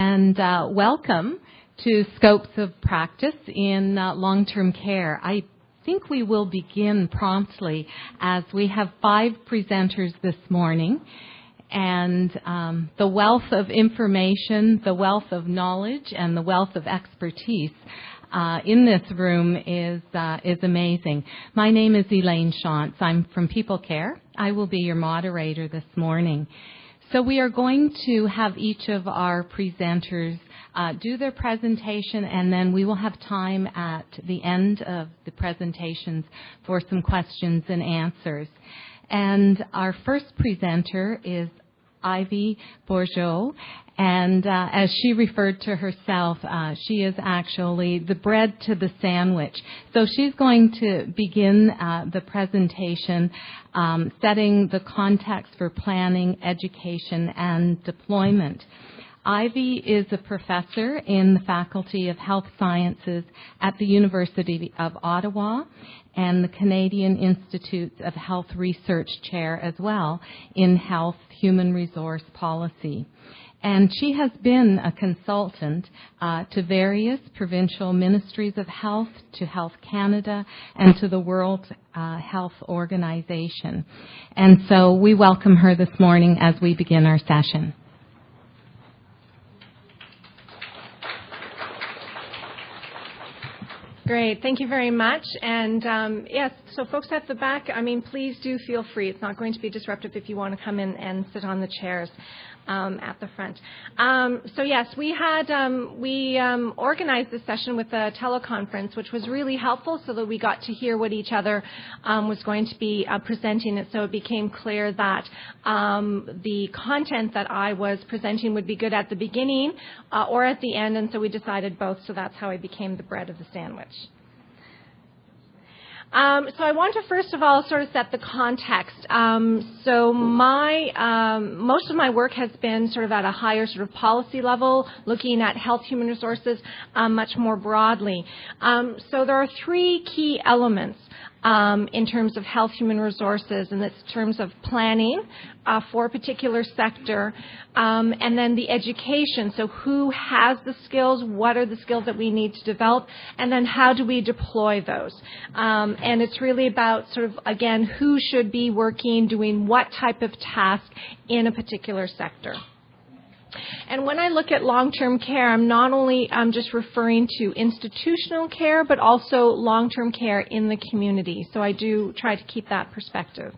And welcome to Scopes of Practice in Long-Term Care. I think we will begin promptly as we have 5 presenters this morning. And the wealth of information, the wealth of knowledge, and the wealth of expertise in this room is amazing. My name is Elaine Shantz. I'm from People Care. I will be your moderator this morning. So we are going to have each of our presenters do their presentation, and then we will have time at the end of the presentations for some questions and answers. And our first presenter is Ivy Bourgeau, and as she referred to herself, she is actually the bread to the sandwich. So she's going to begin the presentation setting the context for planning, education, and deployment. Ivy is a professor in the Faculty of Health Sciences at the University of Ottawa and the Canadian Institute of Health Research Chair as well in Health Human Resource Policy. And she has been a consultant to various provincial ministries of health, to Health Canada, and to the World Health Organization. And so we welcome her this morning as we begin our session. Great. Thank you very much. And yes, so folks at the back, please do feel free. It's not going to be disruptive if you want to come in and sit on the chairs at the front. So yes, we organized this session with a teleconference, which was really helpful so that we got to hear what each other was going to be presenting. And so it became clear that the content that I was presenting would be good at the beginning or at the end. And so we decided both. So that's how I became the bread of the sandwich. So I want to first of all sort of set the context. So most of my work has been sort of at a higher sort of policy level, looking at health human resources much more broadly. So there are 3 key elements in terms of health human resources, and that's in terms of planning for a particular sector, and then the education. So who has the skills, what are the skills that we need to develop, and then how do we deploy those? And it's really about sort of, again, who should be working, doing what type of task in a particular sector. And when I look at long-term care, I'm not only just referring to institutional care, but also long-term care in the community. So I do try to keep that perspective.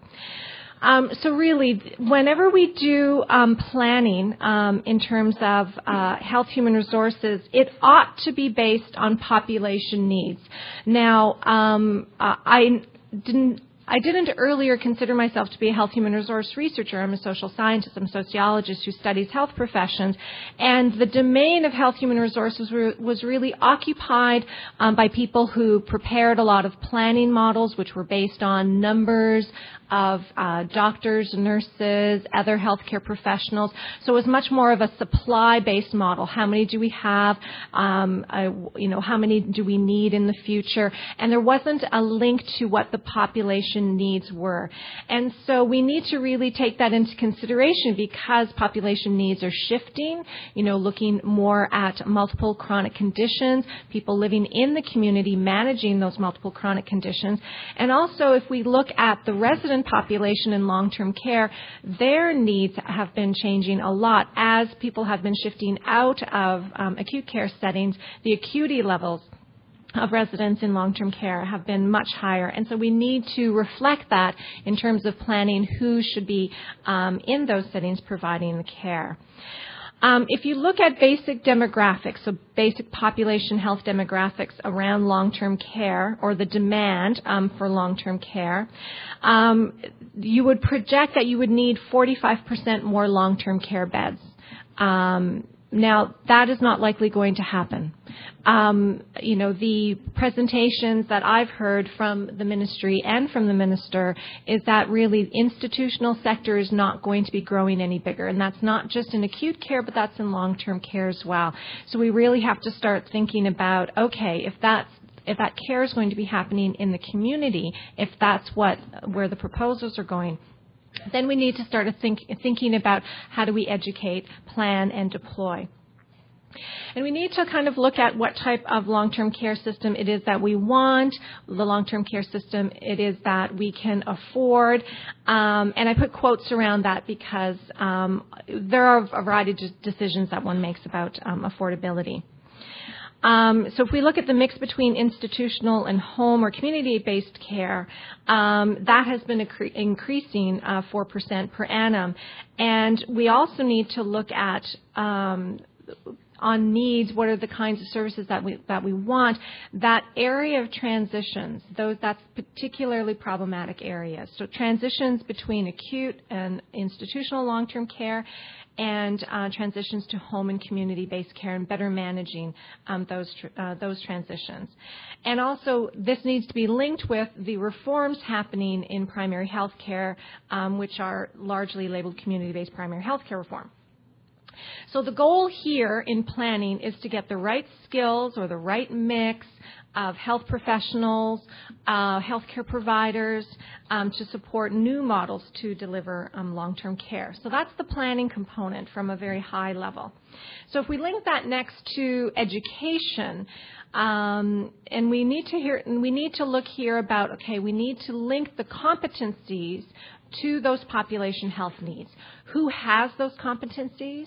So really, whenever we do planning in terms of health human resources, it ought to be based on population needs. Now, I didn't earlier consider myself to be a health human resource researcher. I'm a social scientist. I'm a sociologist who studies health professions. And the domain of health human resources was really occupied by people who prepared a lot of planning models, which were based on numbers of doctors, nurses, other healthcare professionals. So it was much more of a supply-based model. How many do we have? How many do we need in the future? And there wasn't a link to what the population needs were. And so we need to really take that into consideration because population needs are shifting, looking more at multiple chronic conditions, people living in the community managing those multiple chronic conditions. And also if we look at the resident population in long-term care, their needs have been changing a lot as people have been shifting out of acute care settings. The acuity levels of residents in long-term care have been much higher. And so we need to reflect that in terms of planning who should be in those settings providing the care. If you look at basic demographics, so basic population health demographics around long-term care or the demand for long-term care, you would project that you would need 45% more long-term care beds. Now, that is not likely going to happen. The presentations that I've heard from the ministry and from the minister is that really institutional sector is not going to be growing any bigger. And that's not just in acute care, but that's in long-term care as well. So we really have to start thinking about, okay, if that care is going to be happening in the community, if that's where the proposals are going, then we need to start thinking about how do we educate, plan, and deploy. And we need to kind of look at what type of long-term care system it is that we want, the long-term care system it is that we can afford. And I put quotes around that because there are a variety of decisions that one makes about affordability. So if we look at the mix between institutional and home or community-based care, that has been increasing 4% per annum. And we also need to look at on needs, what are the kinds of services that we want. That area of transitions, that's particularly problematic areas. So transitions between acute and institutional long-term care, and transitions to home and community-based care, and better managing those transitions. And also, this needs to be linked with the reforms happening in primary health care, which are largely labeled community-based primary health care reform. So the goal here in planning is to get the right skills or the right mix of health professionals, healthcare providers, to support new models to deliver long-term care. So that's the planning component from a very high level. So if we link that next to education, and we need to look here about, okay, we need to link the competencies to those population health needs. Who has those competencies?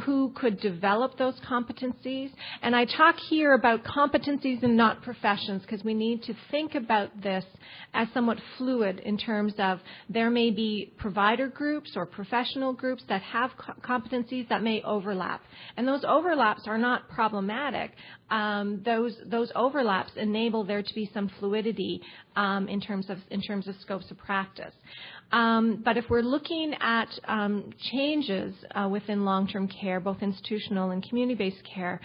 Who could develop those competencies? And I talk here about competencies and not professions, because we need to think about this as somewhat fluid in terms of there may be provider groups or professional groups that have competencies that may overlap. And those overlaps are not problematic. Those overlaps enable there to be some fluidity in terms of scopes of practice. But if we're looking at changes within long-term care, both institutional and community-based care,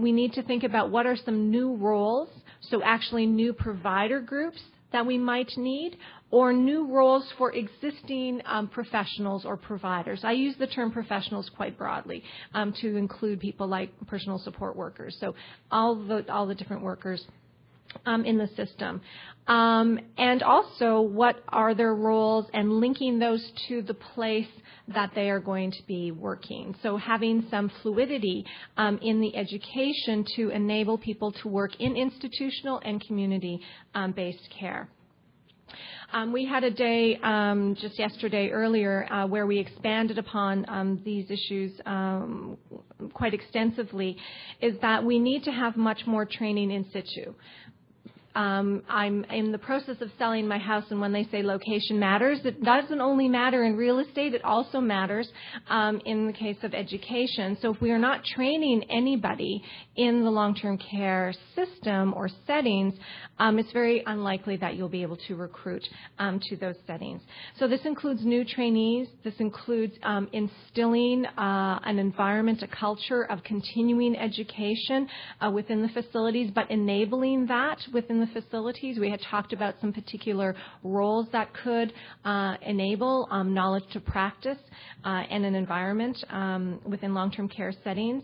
we need to think about what are some new roles, so actually new provider groups that we might need, or new roles for existing professionals or providers. I use the term professionals quite broadly to include people like personal support workers, so all the different workers in the system. And also, what are their roles, and linking those to the place that they are going to be working. So having some fluidity in the education to enable people to work in institutional and community-based care. We had a day just yesterday earlier where we expanded upon these issues quite extensively, is that we need to have much more training in situ. I'm in the process of selling my house, and when they say location matters, it doesn't only matter in real estate, it also matters in the case of education. So if we are not training anybody in the long-term care system or settings, it's very unlikely that you'll be able to recruit to those settings. So this includes new trainees. This includes instilling an environment, a culture of continuing education within the facilities, but enabling that within the facilities. We had talked about some particular roles that could enable knowledge to practice and an environment within long-term care settings.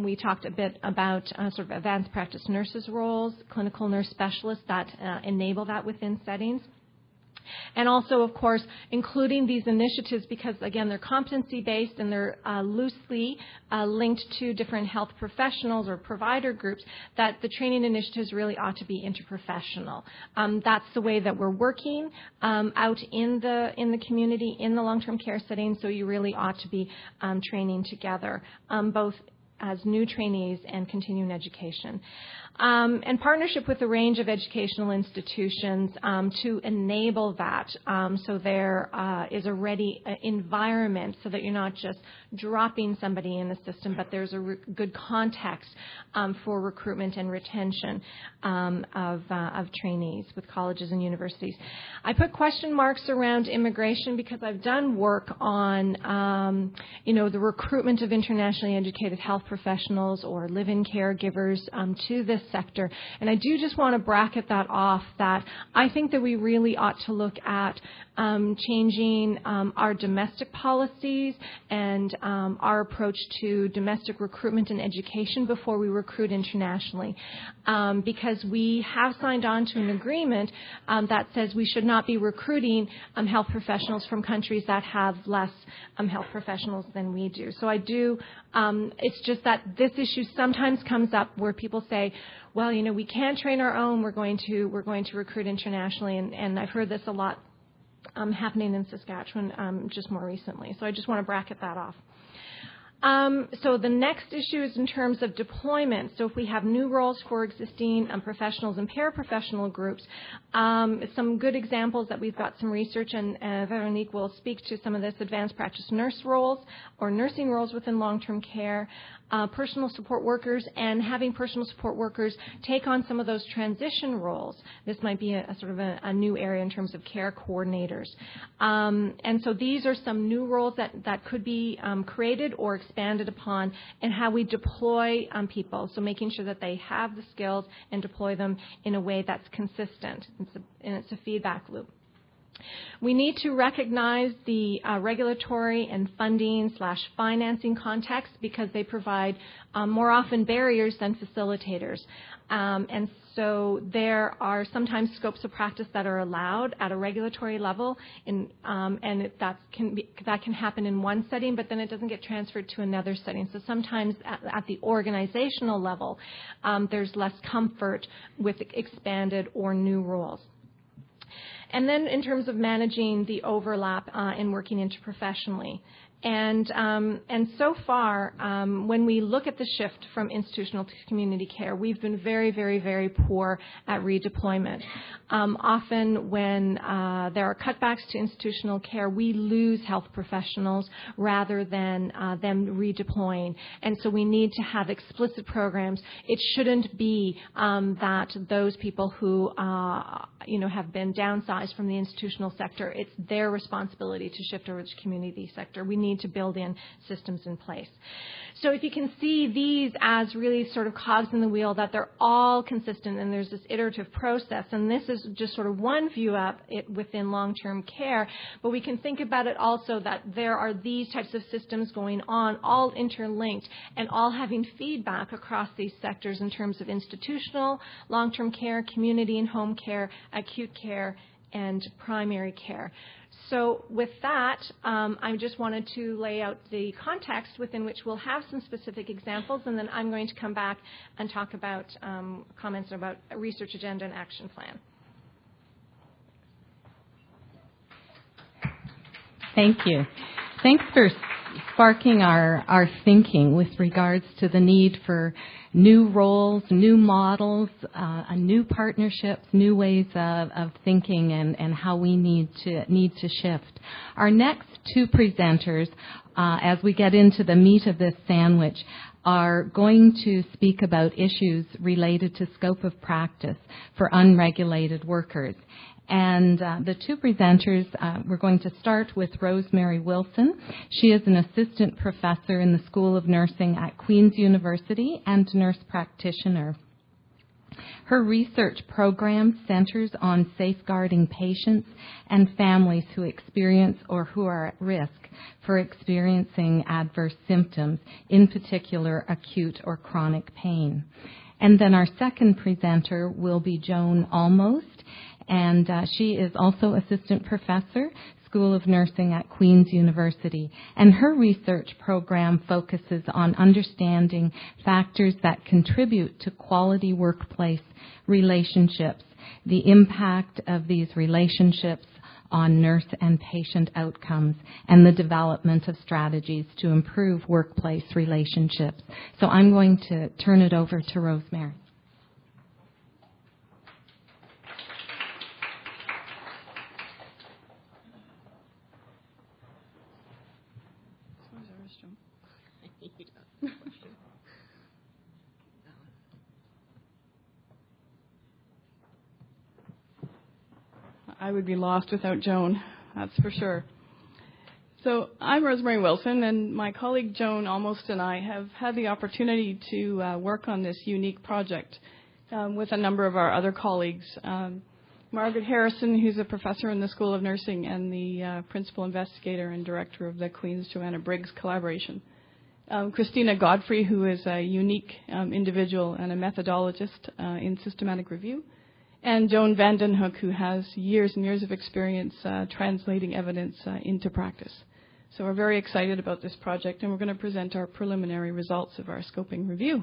We talked a bit about sort of advanced practice nurses' roles, clinical nurse specialists that enable that within settings. And also, of course, including these initiatives because, again, they're competency-based and they're loosely linked to different health professionals or provider groups, that the training initiatives really ought to be interprofessional. That's the way that we're working out in the community, in the long-term care setting, so you really ought to be training together, both as new trainees and continuing education. And partnership with a range of educational institutions to enable that, so there is a ready environment so that you're not just dropping somebody in the system, but there's a good context for recruitment and retention of trainees with colleges and universities. I put question marks around immigration because I've done work on, the recruitment of internationally educated health professionals or live-in caregivers to this sector. And I do just want to bracket that off, that I think that we really ought to look at changing our domestic policies and our approach to domestic recruitment and education before we recruit internationally, because we have signed on to an agreement that says we should not be recruiting health professionals from countries that have less health professionals than we do. So I do, it's just that this issue sometimes comes up where people say, well, we can't train our own. We're going to recruit internationally, and I've heard this a lot happening in Saskatchewan just more recently. So I just want to bracket that off. So the next issue is in terms of deployment. So if we have new roles for existing professionals and paraprofessional groups, some good examples that we've got some research, and Veronique will speak to some of this, advanced practice nurse roles or nursing roles within long-term care, personal support workers, and having personal support workers take on some of those transition roles. This might be a sort of a new area in terms of care coordinators. And so these are some new roles that could be created or expanded upon, and how we deploy people. So making sure that they have the skills and deploy them in a way that's consistent. It's a feedback loop. We need to recognize the regulatory and funding/financing context, because they provide more often barriers than facilitators. And so there are sometimes scopes of practice that are allowed at a regulatory level, and that can happen in one setting, but then it doesn't get transferred to another setting. So sometimes at the organizational level, there's less comfort with expanded or new roles. And then in terms of managing the overlap and working interprofessionally. And so far, when we look at the shift from institutional to community care, we've been very, very, very poor at redeployment. Often when there are cutbacks to institutional care, we lose health professionals rather than them redeploying. And so we need to have explicit programs. It shouldn't be that those people who have been downsized from the institutional sector, it's their responsibility to shift over to the community sector. We need to build in systems in place. So if you can see these as really sort of cogs in the wheel, that they're all consistent and there's this iterative process, and this is just sort of one view up it within long-term care, but we can think about it also that there are these types of systems going on, all interlinked and all having feedback across these sectors in terms of institutional, long-term care, community and home care, acute care, and primary care. So with that, I just wanted to lay out the context within which we'll have some specific examples, and then I'm going to come back and talk about comments about a research agenda and action plan. Thank you. Thanks for sparking our thinking with regards to the need for new roles, new models, new partnerships, new ways of thinking, and how we need to shift. Our next two presenters, as we get into the meat of this sandwich, are going to speak about issues related to scope of practice for unregulated workers. And the two presenters, we're going to start with Rosemary Wilson. She is an assistant professor in the School of Nursing at Queen's University and nurse practitioner. Her research program centers on safeguarding patients and families who experience or who are at risk for experiencing adverse symptoms, in particular acute or chronic pain. And then our second presenter will be Joan Almost, and she is also assistant professor, School of Nursing at Queen's University. And her research program focuses on understanding factors that contribute to quality workplace relationships, the impact of these relationships on nurse and patient outcomes, and the development of strategies to improve workplace relationships. So I'm going to turn it over to Rosemary. I would be lost without Joan, that's for sure. So I'm Rosemary Wilson, and my colleague Joan Almost and I have had the opportunity to work on this unique project with a number of our other colleagues. Margaret Harrison, who's a professor in the School of Nursing and the principal investigator and director of the Queen's Joanna Briggs collaboration. Christina Godfrey, who is a unique individual and a methodologist in systematic review. And Joan Vandenhoek, who has years and years of experience translating evidence into practice. So we're very excited about this project, and we're going to present our preliminary results of our scoping review.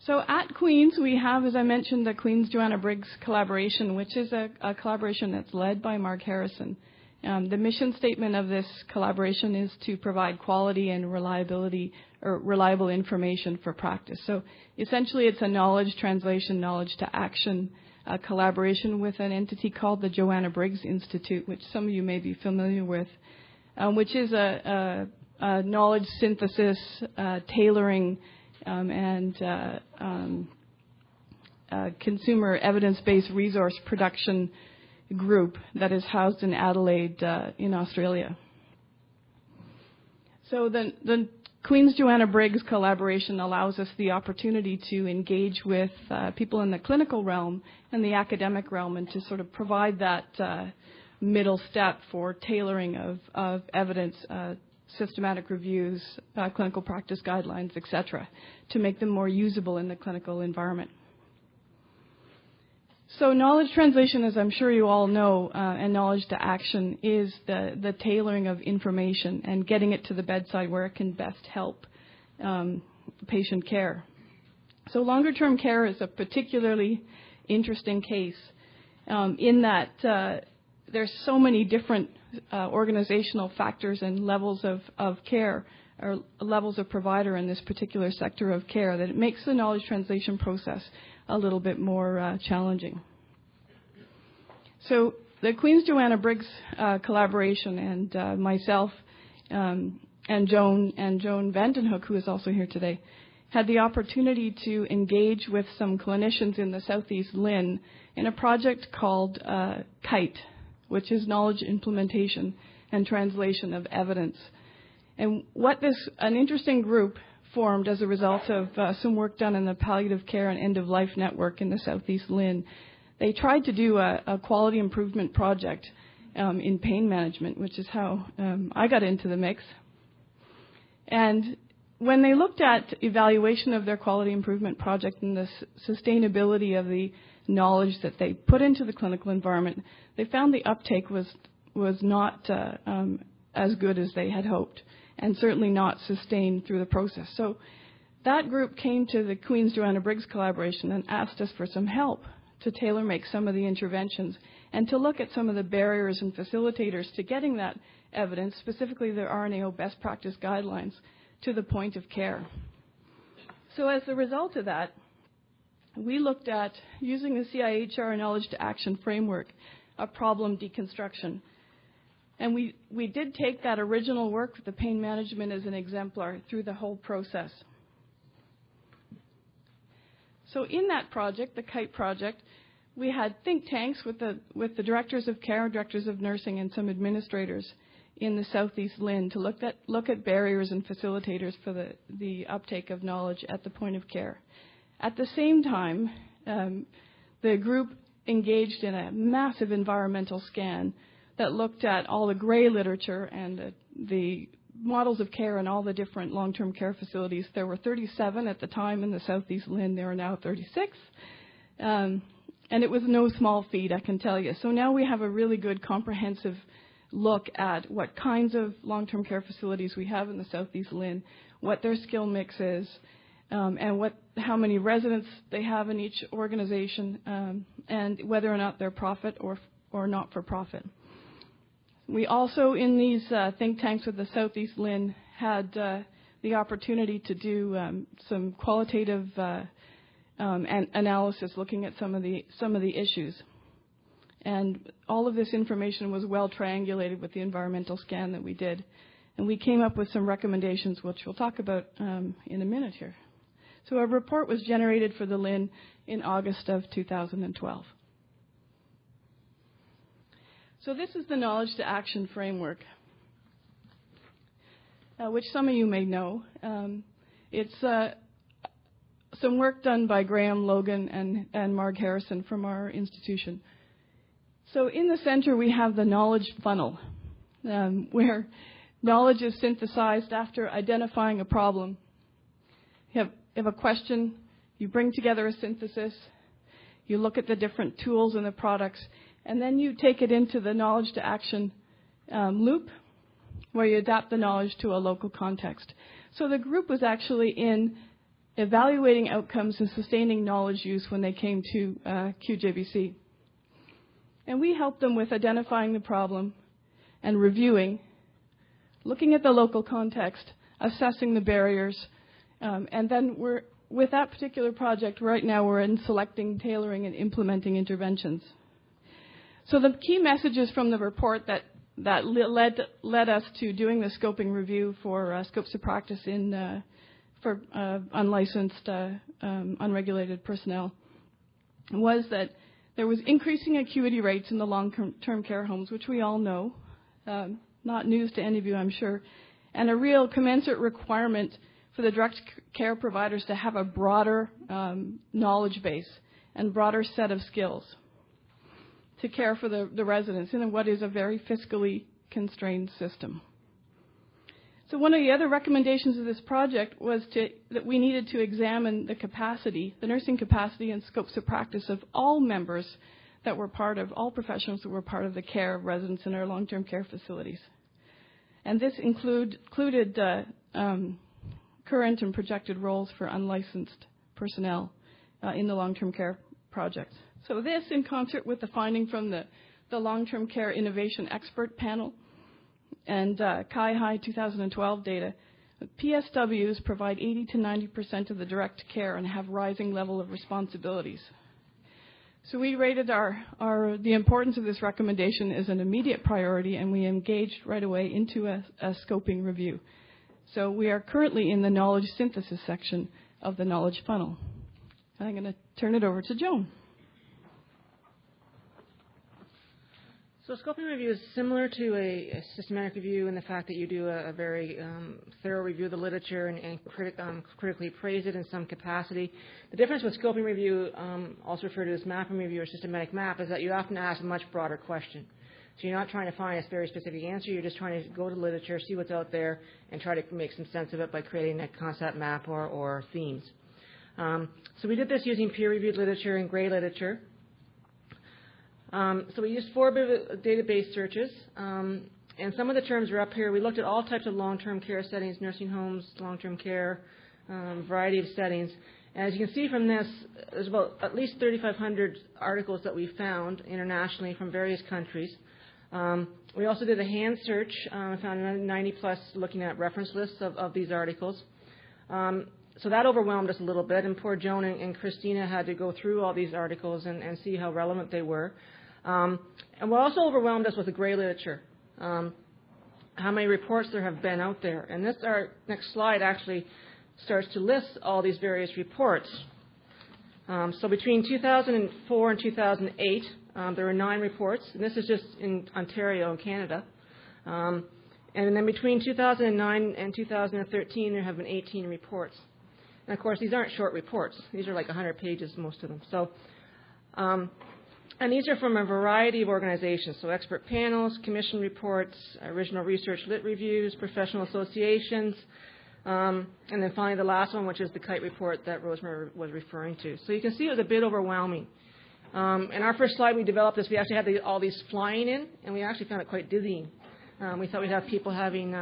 So at Queen's, we have, as I mentioned, the Queen's Joanna Briggs collaboration, which is a collaboration that's led by Mark Harrison. The mission statement of this collaboration is to provide quality and reliable information for practice. So essentially, it's a knowledge translation, knowledge to action collaboration with an entity called the Joanna Briggs Institute, which some of you may be familiar with, which is a knowledge synthesis, tailoring, and consumer evidence-based resource production group that is housed in Adelaide in Australia. So the Queen's Joanna Briggs collaboration allows us the opportunity to engage with people in the clinical realm and the academic realm, and to sort of provide that middle step for tailoring of evidence, systematic reviews, clinical practice guidelines, etc., to make them more usable in the clinical environment. So knowledge translation, as I'm sure you all know, and knowledge to action is the tailoring of information and getting it to the bedside where it can best help patient care. So longer-term care is a particularly interesting case in that there's so many different organizational factors and levels of care, or levels of provider in this particular sector of care, that it makes the knowledge translation process a little bit more challenging. So the Queen's Joanna Briggs collaboration, and myself and Joan Vandenhoek, who is also here today, had the opportunity to engage with some clinicians in the Southeast LHIN in a project called KITE, which is Knowledge Implementation and Translation of Evidence. And an interesting group formed as a result of some work done in the palliative care and end-of-life network in the Southeast LHIN. They tried to do a quality improvement project in pain management, which is how I got into the mix. And when they looked at evaluation of their quality improvement project and the sustainability of the knowledge that they put into the clinical environment, they found the uptake was not as good as they had hoped, and certainly not sustained through the process. So that group came to the Queen's Joanna Briggs collaboration and asked us for some help to tailor-make some of the interventions and to look at some of the barriers and facilitators to getting that evidence, specifically the RNAO best practice guidelines, to the point of care. So as a result of that, we looked at, using the CIHR Knowledge to Action framework, a problem deconstruction. And we did take that original work with the pain management as an exemplar through the whole process. So in that project, the KITE project, we had think tanks with the directors of care, directors of nursing, and some administrators in the Southeast LHIN to look at barriers and facilitators for the uptake of knowledge at the point of care. At the same time, the group engaged in a massive environmental scan that looked at all the gray literature and the models of care in all the different long-term care facilities. There were 37 at the time in the Southeast LHIN. There are now 36. And it was no small feat, I can tell you. So now we have a really good comprehensive look at what kinds of long-term care facilities we have in the Southeast LHIN, what their skill mix is, and how many residents they have in each organization, and whether or not they're profit or not for profit. We also, in these think tanks with the Southeast LHIN, had the opportunity to do some qualitative analysis, looking at some of the issues. And all of this information was well triangulated with the environmental scan that we did. And we came up with some recommendations, which we'll talk about in a minute here. So a report was generated for the LHIN in August of 2012. So this is the Knowledge to Action framework, which some of you may know. It's some work done by Graham Logan and Mark Harrison from our institution. So in the center, we have the knowledge funnel, where knowledge is synthesized after identifying a problem. You have a question, you bring together a synthesis, you look at the different tools and the products, and then you take it into the knowledge to action loop where you adapt the knowledge to a local context. So the group was actually in evaluating outcomes and sustaining knowledge use when they came to QJBC. And we helped them with identifying the problem and reviewing, looking at the local context, assessing the barriers, and then with that particular project right now we're in selecting, tailoring, and implementing interventions. So the key messages from the report that led us to doing the scoping review for scopes of practice for unlicensed, unregulated personnel was that there was increasing acuity rates in the long-term care homes, which we all know, not news to any of you, I'm sure, and a real commensurate requirement for the direct care providers to have a broader knowledge base and broader set of skills to care for the residents in what is a very fiscally constrained system. So one of the other recommendations of this project was that we needed to examine the capacity, the nursing capacity and scopes of practice of all members that were all professionals that were part of the care of residents in our long-term care facilities. And this included current and projected roles for unlicensed personnel in the long-term care project. So this, in concert with the finding from the Long-Term Care Innovation Expert Panel and CAI 2012 data, PSWs provide 80 to 90% of the direct care and have rising level of responsibilities. So we rated the importance of this recommendation as an immediate priority, and we engaged right away into a scoping review. So we are currently in the knowledge synthesis section of the knowledge funnel. I'm going to turn it over to Joan. So a scoping review is similar to a systematic review in the fact that you do a very thorough review of the literature and critically appraise it in some capacity. The difference with scoping review, also referred to as mapping review or systematic map, is that you often ask a much broader question. So you're not trying to find a very specific answer. You're just trying to go to literature, see what's out there, and try to make some sense of it by creating a concept map or themes. So we did this using peer-reviewed literature and gray literature. So we used 4 database searches, and some of the terms are up here. We looked at all types of long-term care settings, nursing homes, long-term care, variety of settings. And as you can see from this, there's about at least 3,500 articles that we found internationally from various countries. We also did a hand search, found 90-plus looking at reference lists of these articles. So that overwhelmed us a little bit, and poor Joan and Christina had to go through all these articles and see how relevant they were. And what also overwhelmed us was the gray literature, how many reports there have been out there. And our next slide actually starts to list all these various reports. So between 2004 and 2008, there were 9 reports, and this is just in Ontario and Canada. And then between 2009 and 2013, there have been 18 reports. And of course, these aren't short reports. These are like 100 pages, most of them. So, and these are from a variety of organizations. So expert panels, commission reports, original research lit reviews, professional associations, and then finally the last one, which is the KITE report that Rosemary was referring to. So you can see it was a bit overwhelming. In our first slide, we developed this. We actually had all these flying in, and we actually found it quite dizzying. We thought we'd have people having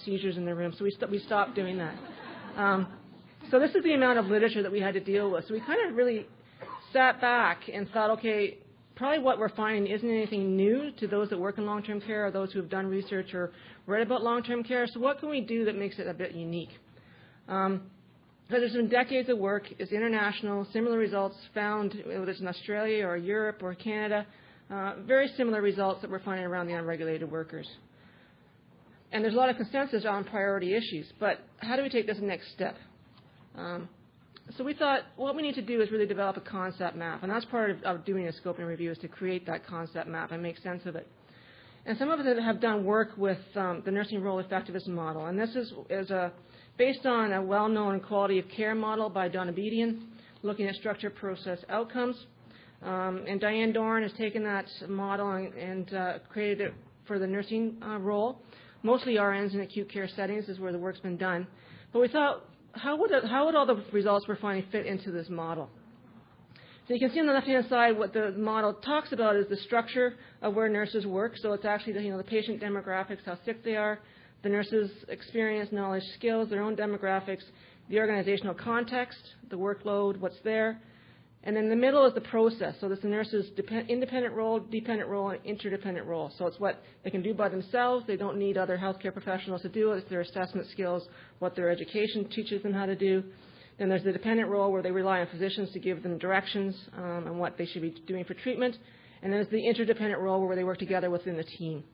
seizures in their room, so we stopped doing that. So this is the amount of literature that we had to deal with. So we kind of really sat back and thought, okay, probably what we're finding isn't anything new to those that work in long-term care or those who have done research or read about long-term care. So what can we do that makes it a bit unique? So there's been decades of work. It's international, similar results found, whether it's in Australia or Europe or Canada, very similar results that we're finding around the unregulated workers. And there's a lot of consensus on priority issues, but how do we take this next step? So we thought what we need to do is really develop a concept map, and that's part of doing a scoping review is to create that concept map and make sense of it. And some of us have done work with the nursing role effectiveness model, and this is based on a well-known quality of care model by Donabedian, looking at structure, process, outcomes. And Diane Doran has taken that model and created it for the nursing role. Mostly RNs in acute care settings is where the work's been done. But we thought, how would all the results we're finding fit into this model? So you can see on the left-hand side what the model talks about is the structure of where nurses work. So it's actually the patient demographics, how sick they are, the nurses' experience, knowledge, skills, their own demographics, the organizational context, the workload, what's there. And then in the middle is the process. So this is the nurse's independent role, dependent role, and interdependent role. So it's what they can do by themselves. They don't need other healthcare professionals to do it. It's their assessment skills, what their education teaches them how to do. Then there's the dependent role where they rely on physicians to give them directions on what they should be doing for treatment. And then there's the interdependent role where they work together within the team.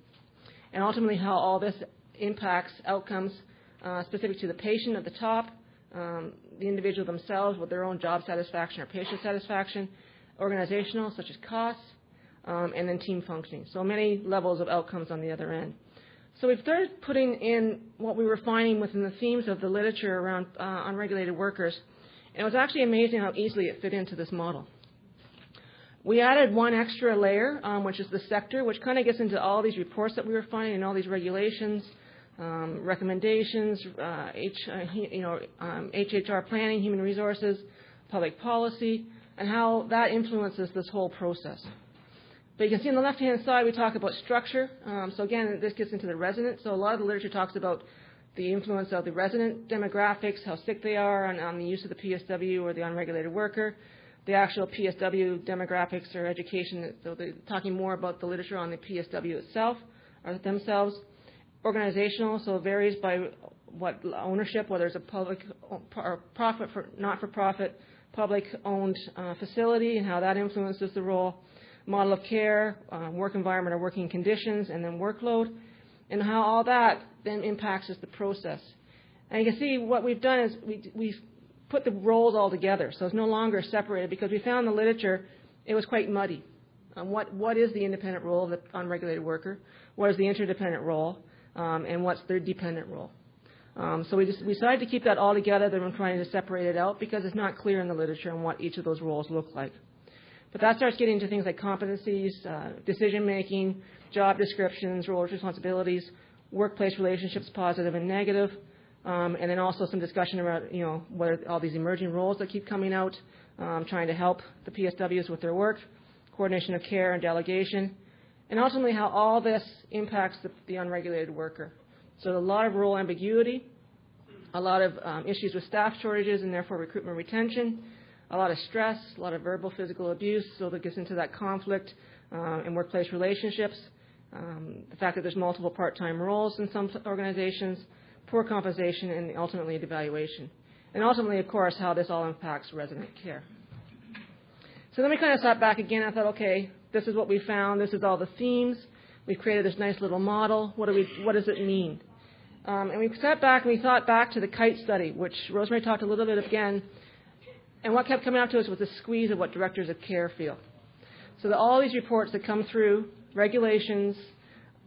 And ultimately how all this impacts outcomes specific to the patient at the top, the individual themselves with their own job satisfaction or patient satisfaction, organizational such as costs, and then team functioning. So many levels of outcomes on the other end. So we've started putting in what we were finding within the themes of the literature around unregulated workers. And it was actually amazing how easily it fit into this model. We added one extra layer, which is the sector, which kind of gets into all these reports that we were finding and all these regulations, recommendations, HHR planning, human resources, public policy, and how that influences this whole process. But you can see on the left-hand side, we talk about structure. So again, this gets into the resident. So a lot of the literature talks about the influence of the resident demographics, how sick they are on the use of the PSW or the unregulated worker, the actual PSW demographics or education. So they're talking more about the literature on the PSW itself or themselves. Organizational, so it varies by what ownership, whether it's a public or not-for-profit, public-owned facility and how that influences the role. Model of care, work environment or working conditions, and then workload, and how all that then impacts the process. And you can see what we've done is we've put the roles all together, so it's no longer separated because we found in the literature it was quite muddy. What is the independent role of the unregulated worker? What is the interdependent role? And what's their dependent role? So we decided to keep that all together than we're trying to separate it out because it's not clear in the literature on what each of those roles look like. But that starts getting into things like competencies, decision-making, job descriptions, roles, responsibilities, workplace relationships, positive and negative, and then also some discussion about, what are all these emerging roles that keep coming out, trying to help the PSWs with their work, coordination of care and delegation, and ultimately how all this impacts the unregulated worker. So a lot of role ambiguity, a lot of issues with staff shortages and therefore recruitment and retention, a lot of stress, a lot of verbal, physical abuse, so that gets into that conflict in workplace relationships, the fact that there's multiple part-time roles in some organizations, poor compensation, and ultimately devaluation. And ultimately, of course, how this all impacts resident care. So then we kind of sat back again. I thought, okay, this is what we found. This is all the themes. We've created this nice little model. What does it mean? And we sat back and we thought back to the KITE study, which Rosemary talked a little bit again. And what kept coming up to us was the squeeze of what directors of care feel. So all these reports that come through, regulations,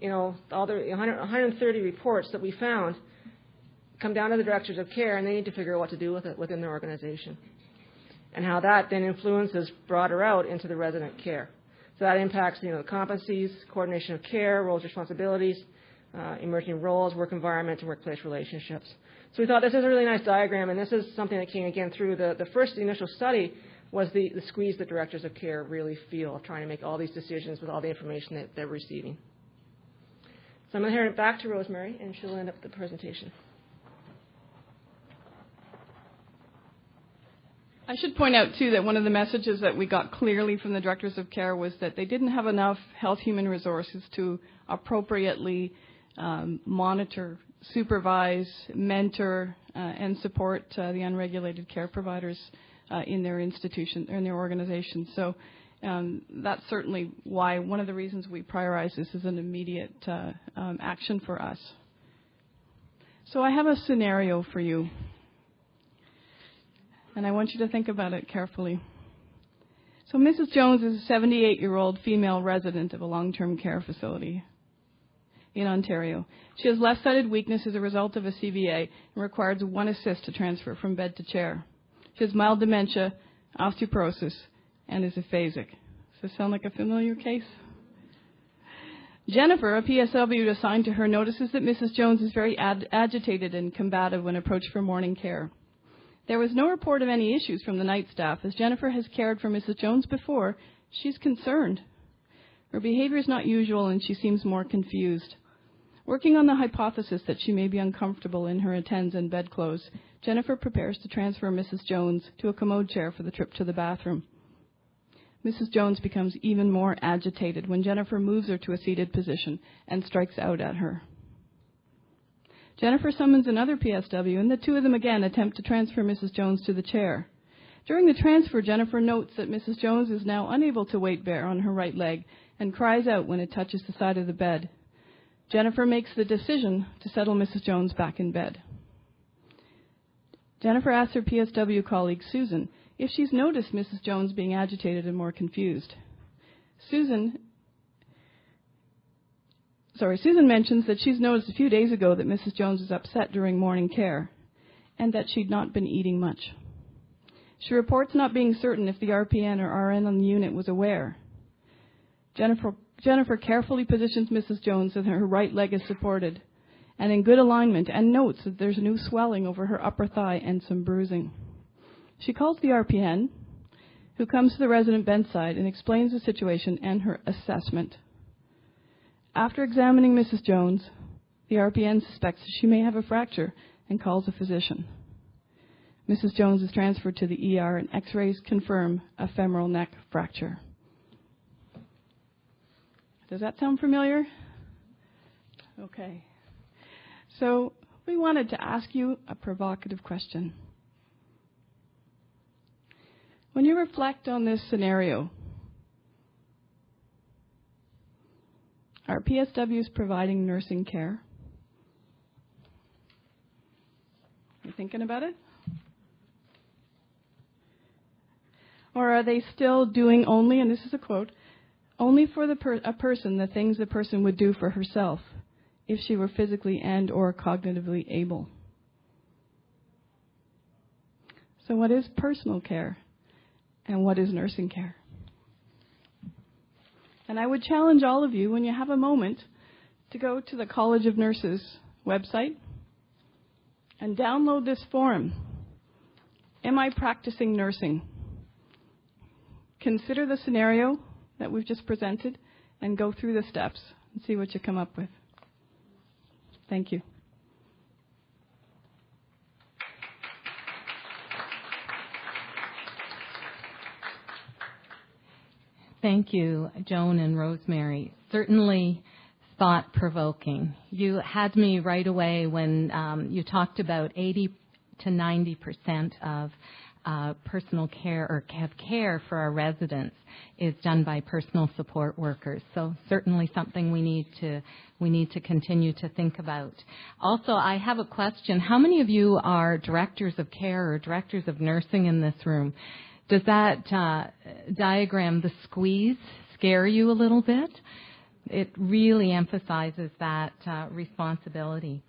all the 130 reports that we found come down to the directors of care, and they need to figure out what to do with it within their organization. And how that then influences broader out into the resident care. So that impacts, the competencies, coordination of care, roles, responsibilities, emerging roles, work environment, and workplace relationships. So we thought this is a really nice diagram, and this is something that came again through the first initial study was the squeeze that directors of care really feel trying to make all these decisions with all the information that they're receiving. So I'm going to hand it back to Rosemary, and she'll end up the presentation. I should point out, too, that one of the messages that we got clearly from the directors of care was that they didn't have enough health human resources to appropriately monitor, supervise, mentor, and support the unregulated care providers in their institution or in their organization. So that's certainly why one of the reasons we prioritize this as an immediate action for us. So I have a scenario for you, and I want you to think about it carefully. So Mrs. Jones is a 78-year-old female resident of a long-term care facility in Ontario. She has left-sided weakness as a result of a CVA and requires one assist to transfer from bed to chair. She has mild dementia, osteoporosis, and is aphasic. Does this sound like a familiar case? Jennifer, a PSW assigned to her, notices that Mrs. Jones is very agitated and combative when approached for morning care. There was no report of any issues from the night staff. As Jennifer has cared for Mrs. Jones before, she's concerned. Her behavior is not usual and she seems more confused. Working on the hypothesis that she may be uncomfortable in her attends and bedclothes, Jennifer prepares to transfer Mrs. Jones to a commode chair for the trip to the bathroom. Mrs. Jones becomes even more agitated when Jennifer moves her to a seated position and strikes out at her. Jennifer summons another PSW, and the two of them again attempt to transfer Mrs. Jones to the chair. During the transfer, Jennifer notes that Mrs. Jones is now unable to weight bear on her right leg and cries out when it touches the side of the bed. Jennifer makes the decision to settle Mrs. Jones back in bed. Jennifer asks her PSW colleague, Susan, if she's noticed Mrs. Jones being agitated and more confused. Susan mentions that she's noticed a few days ago that Mrs. Jones was upset during morning care and that she'd not been eating much. She reports not being certain if the RPN or RN on the unit was aware. Jennifer carefully positions Mrs. Jones so that her right leg is supported and in good alignment and notes that there's new swelling over her upper thigh and some bruising. She calls the RPN, who comes to the resident bedside and explains the situation and her assessment. After examining Mrs. Jones, the RPN suspects she may have a fracture and calls a physician. Mrs. Jones is transferred to the ER and x-rays confirm a femoral neck fracture. Does that sound familiar? Okay. So we wanted to ask you a provocative question. When you reflect on this scenario, are PSWs providing nursing care? You thinking about it? Or are they still doing only, and this is a quote, only for a person the things the person would do for herself if she were physically and or cognitively able? So what is personal care and what is nursing care? And I would challenge all of you, when you have a moment, to go to the College of Nurses website and download this form. Am I practicing nursing? Consider the scenario that we've just presented and go through the steps and see what you come up with. Thank you. Thank you, Joan and Rosemary. Certainly thought-provoking. You had me right away when you talked about 80 to 90% of personal care or care for our residents is done by personal support workers. So certainly something we need to continue to think about. Also, I have a question. How many of you are directors of care or directors of nursing in this room? Does that diagram, the squeeze, scare you a little bit? It really emphasizes that responsibility.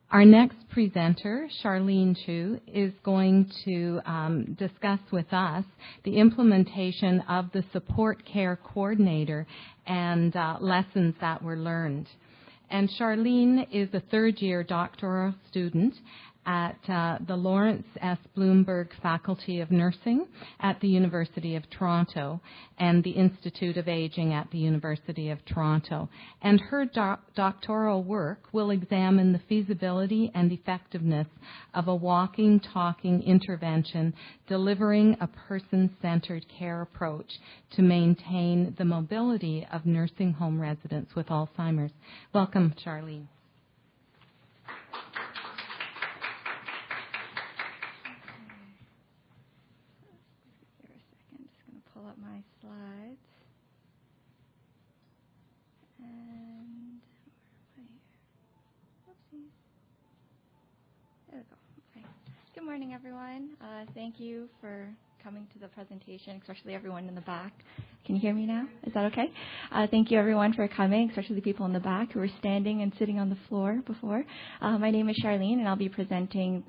Our next presenter, Charlene Chu, is going to discuss with us the implementation of the support care coordinator and lessons that were learned. And Charlene is a third-year doctoral student at the Lawrence S. Bloomberg Faculty of Nursing at the University of Toronto and the Institute of Aging at the University of Toronto. And her doctoral work will examine the feasibility and effectiveness of a walking, talking intervention delivering a person-centered care approach to maintain the mobility of nursing home residents with Alzheimer's. Welcome, Charlene. My slides. And whoopsies. There we go. Okay. Good morning, everyone. Thank you for coming to the presentation, especially everyone in the back. Can you hear me now? Is that okay? Thank you, everyone, for coming, especially the people in the back who were standing and sitting on the floor before. My name is Charlene, and I'll be presenting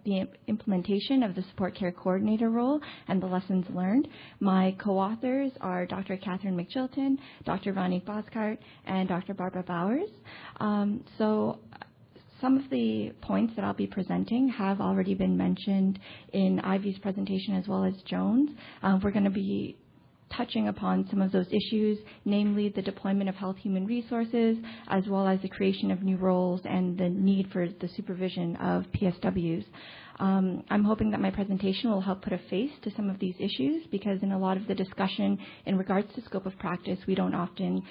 the implementation of the support care coordinator role and the lessons learned. My co-authors are Dr. Catherine McChilton, Dr. Ronnie Boskart, and Dr. Barbara Bowers. some of the points that I'll be presenting have already been mentioned in Ivy's presentation as well as Joan's. We're going to be touching upon some of those issues, namely the deployment of health human resources, as well as the creation of new roles and the need for the supervision of PSWs. I'm hoping that my presentation will help put a face to some of these issues, because in a lot of the discussion in regards to scope of practice, we don't often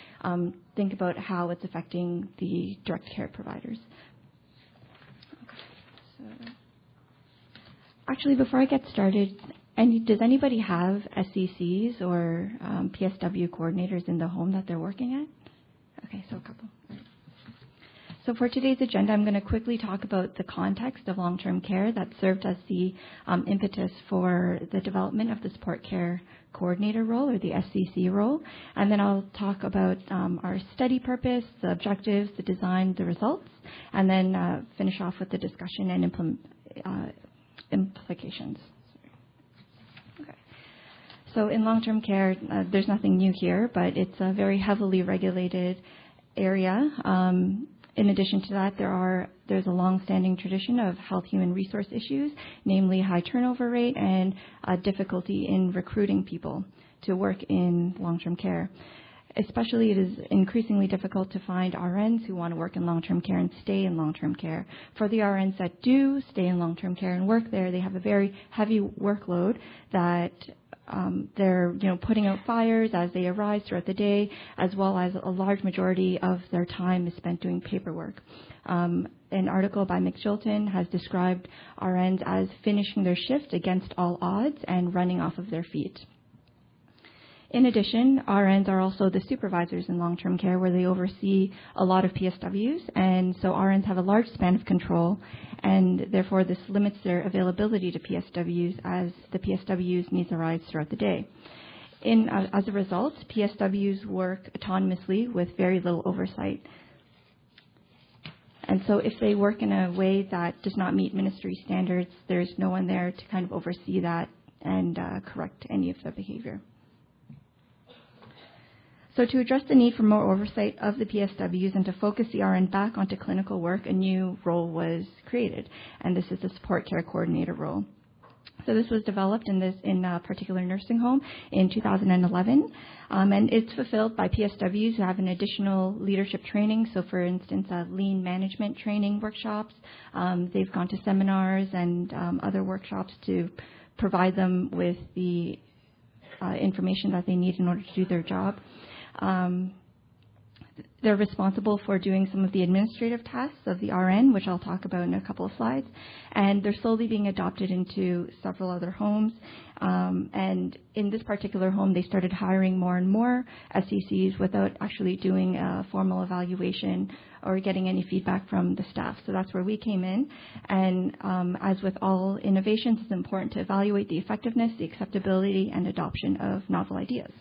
think about how it's affecting the direct care providers. Okay, so actually, before I get started, does anybody have SCCs or PSW coordinators in the home that they're working at? Okay, so a couple. So for today's agenda, I'm going to quickly talk about the context of long-term care that served as the impetus for the development of the support care coordinator role, or the SCC role. And then I'll talk about our study purpose, the objectives, the design, the results, and then finish off with the discussion and implications. So in long-term care, there's nothing new here, but it's a very heavily regulated area. In addition to that, there's a long-standing tradition of health human resource issues, namely high turnover rate and difficulty in recruiting people to work in long-term care. Especially, it is increasingly difficult to find RNs who want to work in long-term care and stay in long-term care. For the RNs that do stay in long-term care and work there, they have a very heavy workload that they're putting out fires as they arise throughout the day, as well as a large majority of their time is spent doing paperwork. An article by McJilton has described RNs as finishing their shift against all odds and running off of their feet. In addition, RNs are also the supervisors in long-term care, where they oversee a lot of PSWs, and so RNs have a large span of control, and therefore this limits their availability to PSWs as the PSWs' needs arise throughout the day. As a result, PSWs work autonomously with very little oversight. And so if they work in a way that does not meet ministry standards, there's no one there to kind of oversee that and correct any of the behavior. So to address the need for more oversight of the PSWs and to focus the RN back onto clinical work, a new role was created, and this is the support care coordinator role. So this was developed in a particular nursing home in 2011, and it's fulfilled by PSWs who have an additional leadership training. So, for instance, lean management training workshops. They've gone to seminars and other workshops to provide them with the information that they need in order to do their job. They're responsible for doing some of the administrative tasks of the RN, which I'll talk about in a couple of slides. And they're slowly being adopted into several other homes. And in this particular home, they started hiring more and more SCCs without actually doing a formal evaluation or getting any feedback from the staff. So that's where we came in. And as with all innovations, it's important to evaluate the effectiveness, the acceptability, and adoption of novel ideas.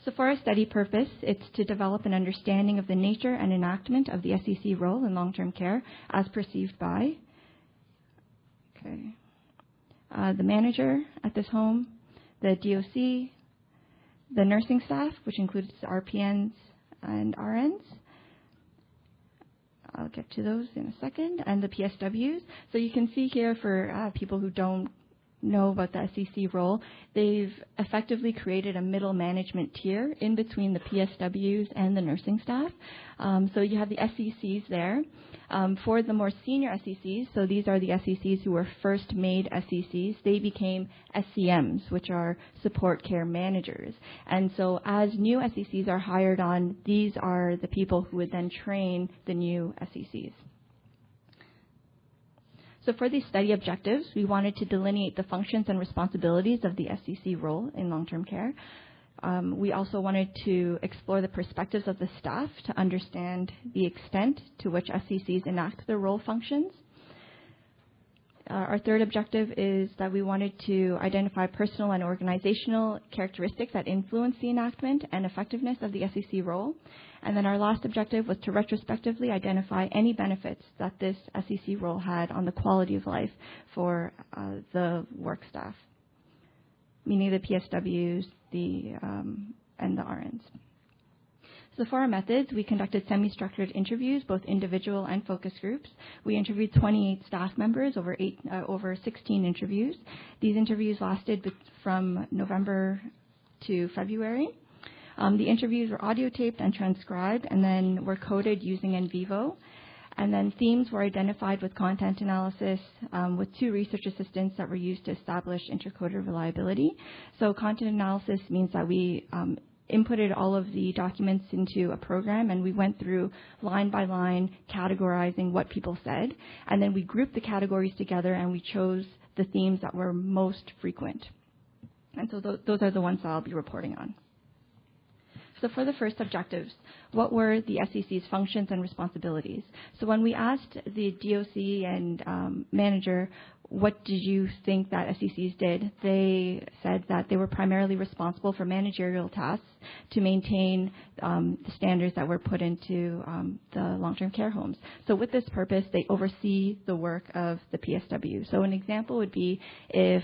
So for our study purpose, it's to develop an understanding of the nature and enactment of the SCC role in long-term care as perceived by the manager at this home, the DOC, the nursing staff, which includes RPNs and RNs. I'll get to those in a second, and the PSWs. So you can see here for people who don't know about the SCC role, they've effectively created a middle management tier in between the PSWs and the nursing staff. So you have the SCCs there. For the more senior SCCs, so these are the SCCs who were first made SCCs, they became SCMs, which are support care managers. And so as new SCCs are hired on, these are the people who would then train the new SCCs. So for these study objectives, we wanted to delineate the functions and responsibilities of the SCC role in long-term care. We also wanted to explore the perspectives of the staff to understand the extent to which SCCs enact their role functions. Our third objective is that we wanted to identify personal and organizational characteristics that influence the enactment and effectiveness of the SCC role. And then our last objective was to retrospectively identify any benefits that this SCC role had on the quality of life for the work staff, meaning the PSWs and the RNs. So for our methods, we conducted semi-structured interviews, both individual and focus groups. We interviewed 28 staff members over 16 interviews. These interviews lasted from November to February. The interviews were audio taped and transcribed and then were coded using NVivo. And then themes were identified with content analysis with 2 research assistants that were used to establish intercoder reliability. So content analysis means that we inputted all of the documents into a program, and we went through line by line categorizing what people said. And then we grouped the categories together, and we chose the themes that were most frequent. And so those are the ones that I'll be reporting on. So for the first objectives, what were the SEC's functions and responsibilities? So when we asked the DOC and manager, what did you think that SECs did? They said that they were primarily responsible for managerial tasks to maintain the standards that were put into the long-term care homes. So with this purpose, they oversee the work of the PSW. So an example would be if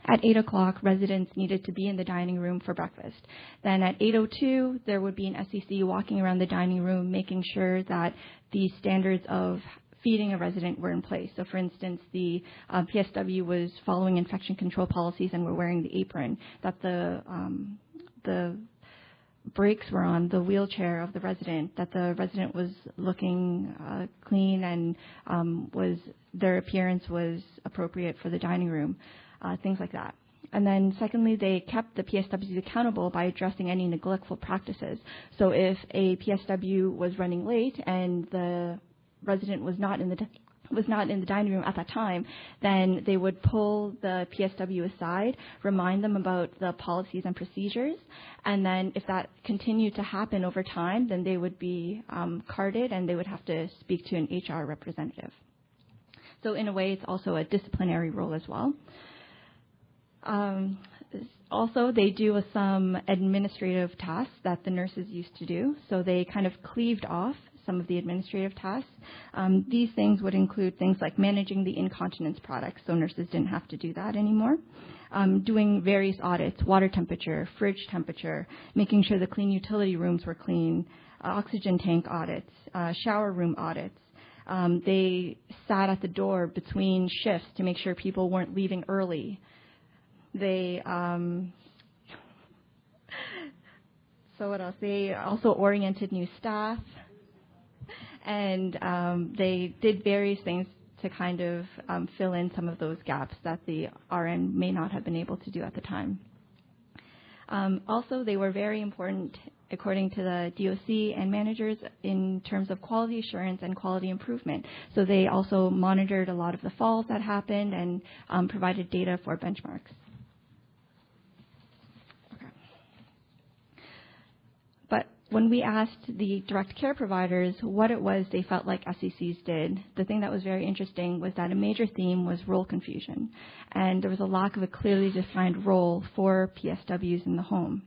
at 8 o'clock, residents needed to be in the dining room for breakfast. Then at 8:02, there would be an SEC walking around the dining room, making sure that the standards of feeding a resident were in place. So, for instance, the PSW was following infection control policies and were wearing the apron, that the brakes were on the wheelchair of the resident, that the resident was looking clean and their appearance was appropriate for the dining room. Things like that. And then secondly, they kept the PSWs accountable by addressing any neglectful practices. So if a PSW was running late and the resident was not in the dining room at that time, then they would pull the PSW aside, remind them about the policies and procedures, and then if that continued to happen over time, then they would be carded and they would have to speak to an HR representative. So in a way, it's also a disciplinary role as well. Also, they do some administrative tasks that the nurses used to do. So they kind of cleaved off some of the administrative tasks. These things would include things like managing the incontinence products, so nurses didn't have to do that anymore. Doing various audits, water temperature, fridge temperature, making sure the clean utility rooms were clean, oxygen tank audits, shower room audits. They sat at the door between shifts to make sure people weren't leaving early. They, so what else? They also oriented new staff, and they did various things to kind of fill in some of those gaps that the RN may not have been able to do at the time. Also, they were very important, according to the DOC and managers, in terms of quality assurance and quality improvement. So they also monitored a lot of the falls that happened and provided data for benchmarks. But when we asked the direct care providers what it was they felt like SECs did, the thing that was very interesting was that a major theme was role confusion. And there was a lack of a clearly defined role for PSWs in the home.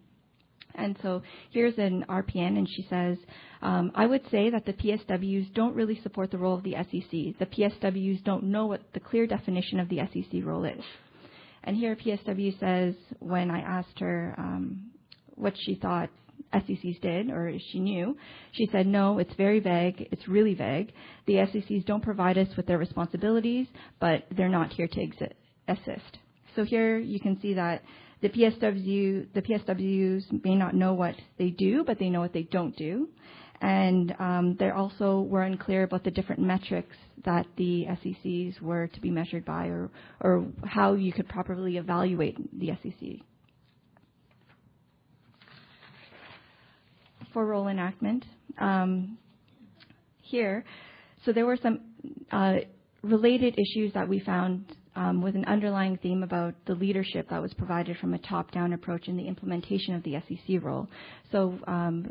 And so here's an RPN, and she says, I would say that the PSWs don't really support the role of the SEC. The PSWs don't know what the clear definition of the SEC role is. And here PSW says, when I asked her what she thought SECs did, or if she knew, she said, no, it's very vague. It's really vague. The SECs don't provide us with their responsibilities, but they're not here to assist. So here you can see that the PSWs may not know what they do, but they know what they don't do. And they also were unclear about the different metrics that the SECs were to be measured by, or how you could properly evaluate the SEC. For role enactment, here, so there were some related issues that we found with an underlying theme about the leadership that was provided from a top-down approach in the implementation of the SEC role. So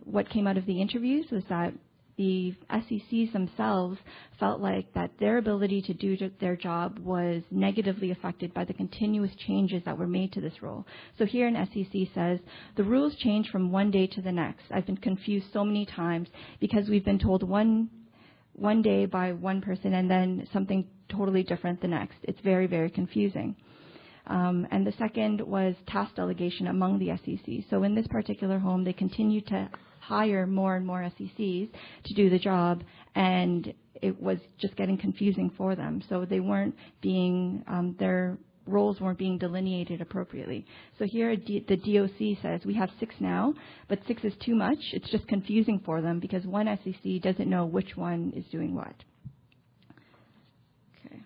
what came out of the interviews was that the SECs themselves felt like that their ability to do their job was negatively affected by the continuous changes that were made to this role. So here an SEC says, the rules change from one day to the next. I've been confused so many times because we've been told one day by one person and then something totally different the next. It's very, very confusing. And the second was task delegation among the SECs. So in this particular home, they continued to hire more and more SECs to do the job, and it was just getting confusing for them. So they weren't being, their roles weren't being delineated appropriately. So here the DOC says we have 6 now, but 6 is too much. It's just confusing for them because one SEC doesn't know which one is doing what. Okay.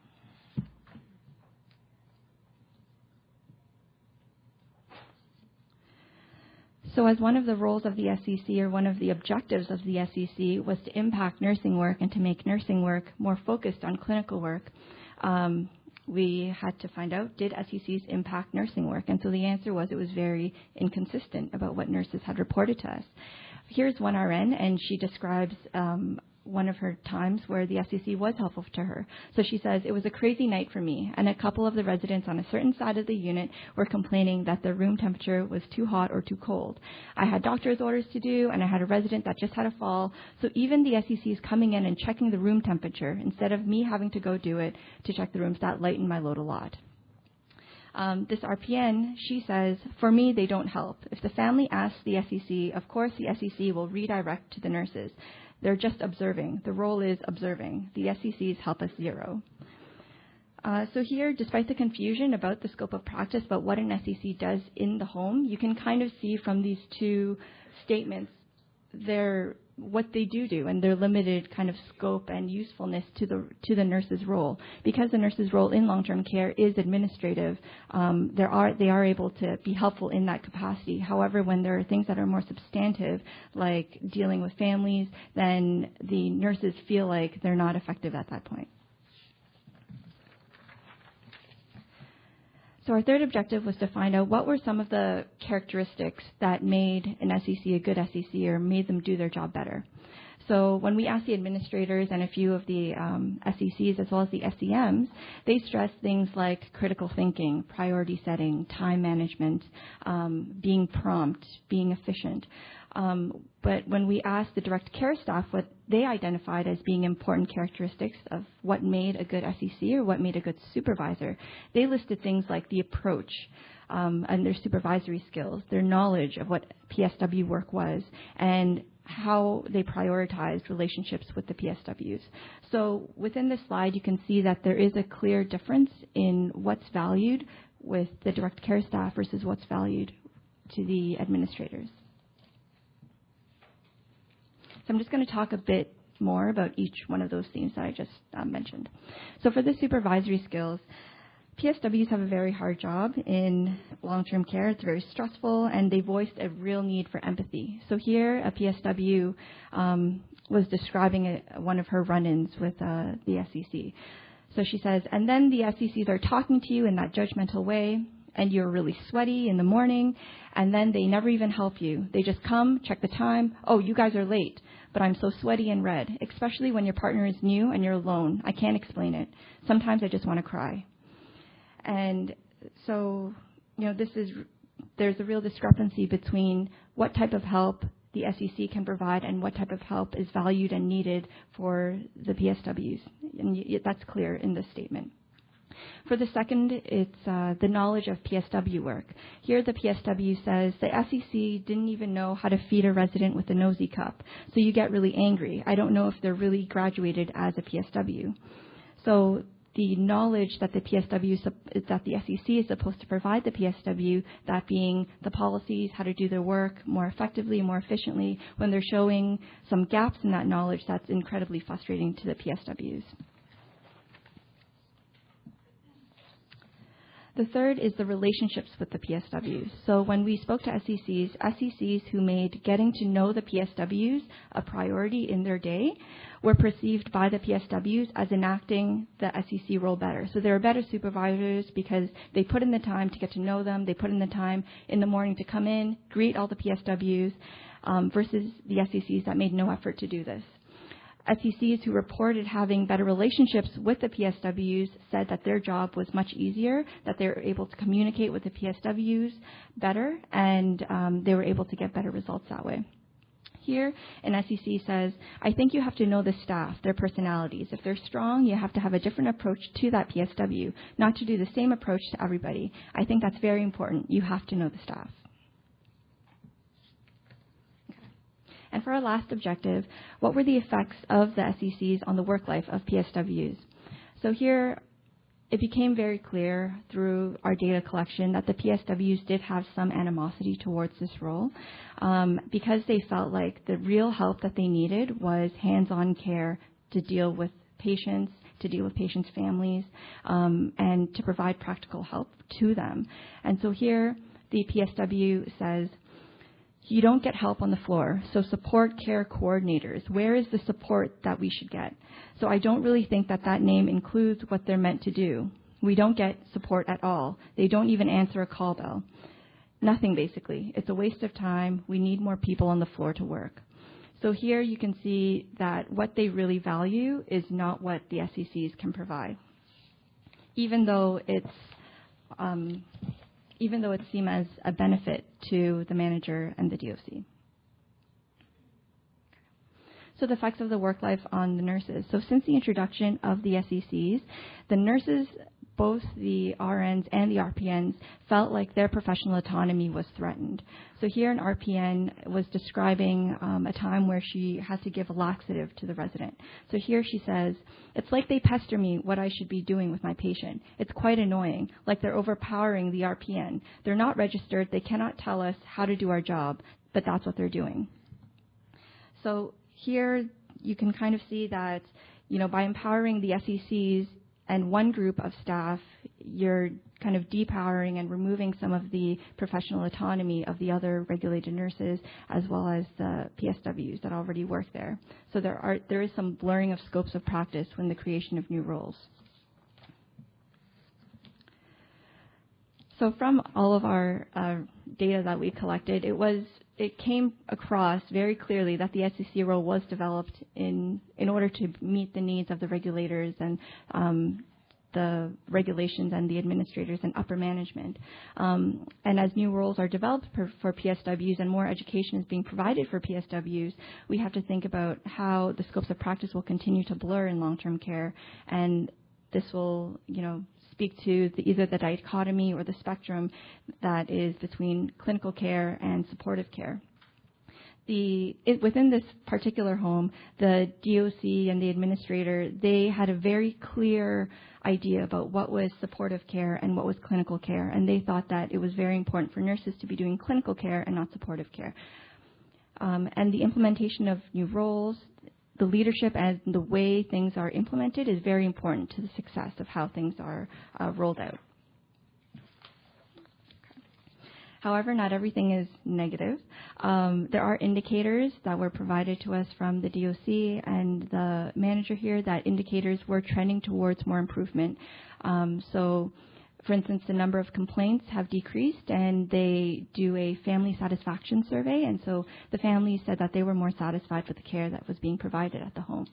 So as one of the roles of the SEC, or one of the objectives of the SEC, was to impact nursing work and to make nursing work more focused on clinical work, we had to find out, did SECs impact nursing work? And so the answer was it was very inconsistent about what nurses had reported to us. Here's one RN, and she describes one of her times where the SEC was helpful to her. So she says, it was a crazy night for me, and a couple of the residents on a certain side of the unit were complaining that the room temperature was too hot or too cold. I had doctor's orders to do, and I had a resident that just had a fall. So even the SECs coming in and checking the room temperature, instead of me having to go do it to check the rooms, that lightened my load a lot. This RPN, she says, for me, they don't help. If the family asks the SEC, of course the SEC will redirect to the nurses. They're just observing. The role is observing. The SECs help us zero. So here, despite the confusion about the scope of practice, about what an SEC does in the home, you can kind of see from these two statements what they do and their limited kind of scope and usefulness to the nurse's role. Because the nurse's role in long-term care is administrative, they are able to be helpful in that capacity. However, when there are things that are more substantive, like dealing with families, then the nurses feel like they're not effective at that point. So our third objective was to find out what were some of the characteristics that made an SEC a good SEC or made them do their job better. So when we asked the administrators and a few of the SECs as well as the SEMs, they stressed things like critical thinking, priority setting, time management, being prompt, being efficient. But when we asked the direct care staff what they identified as being important characteristics of what made a good SEC or what made a good supervisor, they listed things like the approach and their supervisory skills, their knowledge of what PSW work was, and how they prioritized relationships with the PSWs. So within this slide, you can see that there is a clear difference in what's valued with the direct care staff versus what's valued to the administrators. So I'm just going to talk a bit more about each one of those themes that I just mentioned. So for the supervisory skills, PSWs have a very hard job in long-term care. It's very stressful, and they voiced a real need for empathy. So here, a PSW was describing one of her run-ins with the SEC. So she says, and then the SECs are talking to you in that judgmental way, and you're really sweaty in the morning, and then they never even help you. They just come, check the time. Oh, you guys are late, but I'm so sweaty and red, especially when your partner is new and you're alone. I can't explain it. Sometimes I just want to cry. And so, there's a real discrepancy between what type of help the SEC can provide and what type of help is valued and needed for the PSWs. And that's clear in this statement. For the second, it's the knowledge of PSW work. Here the PSW says the SEC didn't even know how to feed a resident with a nosy cup. So you get really angry. I don't know if they're really graduated as a PSW. So the knowledge that the SEC is supposed to provide the PSW, that being the policies, how to do their work more effectively, more efficiently, when they're showing some gaps in that knowledge, that's incredibly frustrating to the PSWs. The third is the relationships with the PSWs. So when we spoke to SECs who made getting to know the PSWs a priority in their day were perceived by the PSWs as enacting the SEC role better. So they were better supervisors because they put in the time to get to know them. They put in the time in the morning to come in, greet all the PSWs, versus the SECs that made no effort to do this. SECs who reported having better relationships with the PSWs said that their job was much easier, that they were able to communicate with the PSWs better, and they were able to get better results that way. Here, an SEC says, I think you have to know the staff, their personalities. If they're strong, you have to have a different approach to that PSW, not to do the same approach to everybody. I think that's very important. You have to know the staff. And for our last objective, what were the effects of the SECs on the work life of PSWs? So here, it became very clear through our data collection that the PSWs did have some animosity towards this role because they felt like the real help that they needed was hands-on care to deal with patients, to deal with patients' families, and to provide practical help to them. And so here, the PSW says, you don't get help on the floor, so support care coordinators. Where is the support that we should get? So I don't really think that that name includes what they're meant to do. We don't get support at all. They don't even answer a call bell. Nothing, basically. It's a waste of time. We need more people on the floor to work. So here you can see that what they really value is not what the SECs can provide, even though it's seen as a benefit to the manager and the DOC. So the effects of the work life on the nurses. So since the introduction of the SECs, the nurses, both the RNs and the RPNs, felt like their professional autonomy was threatened. So here an RPN was describing a time where she had to give a laxative to the resident. So here she says, it's like they pester me what I should be doing with my patient. It's quite annoying, like they're overpowering the RPN. They're not registered. They cannot tell us how to do our job, but that's what they're doing. So here you can kind of see that, by empowering the SECs and one group of staff, you're kind of depowering and removing some of the professional autonomy of the other regulated nurses as well as the PSWs that already work there. So there is some blurring of scopes of practice when the creation of new roles. So from all of our data that we collected, it came across very clearly that the SEC role was developed in order to meet the needs of the regulators and the regulations and the administrators and upper management. And as new roles are developed for PSWs and more education is being provided for PSWs, we have to think about how the scopes of practice will continue to blur in long-term care. And this will, speak to either the dichotomy or the spectrum that is between clinical care and supportive care. Within this particular home, the DOC and the administrator, they had a very clear idea about what was supportive care and what was clinical care, and they thought that it was very important for nurses to be doing clinical care and not supportive care. And the implementation of new roles, the leadership and the way things are implemented is very important to the success of how things are rolled out. However, not everything is negative. There are indicators that were provided to us from the DOC and the manager here that indicators were trending towards more improvement. So, for instance, the number of complaints have decreased, and they do a family satisfaction survey, and so the families said that they were more satisfied with the care that was being provided at the home.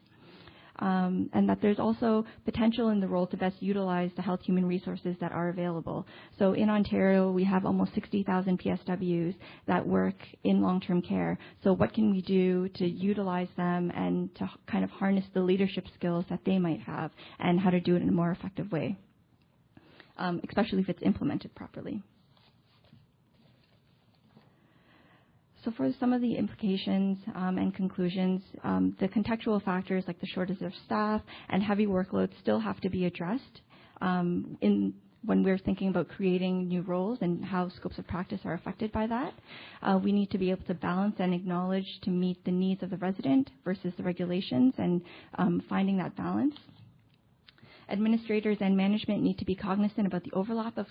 And that there's also potential in the role to best utilize the health human resources that are available. So in Ontario, we have almost 60,000 PSWs that work in long-term care. So what can we do to utilize them and to kind of harness the leadership skills that they might have and how to do it in a more effective way? Especially if it's implemented properly. So for some of the implications and conclusions, the contextual factors like the shortage of staff and heavy workload still have to be addressed when we're thinking about creating new roles and how scopes of practice are affected by that. We need to be able to balance and acknowledge to meet the needs of the resident versus the regulations and finding that balance. Administrators and management need to be cognizant about the overlap of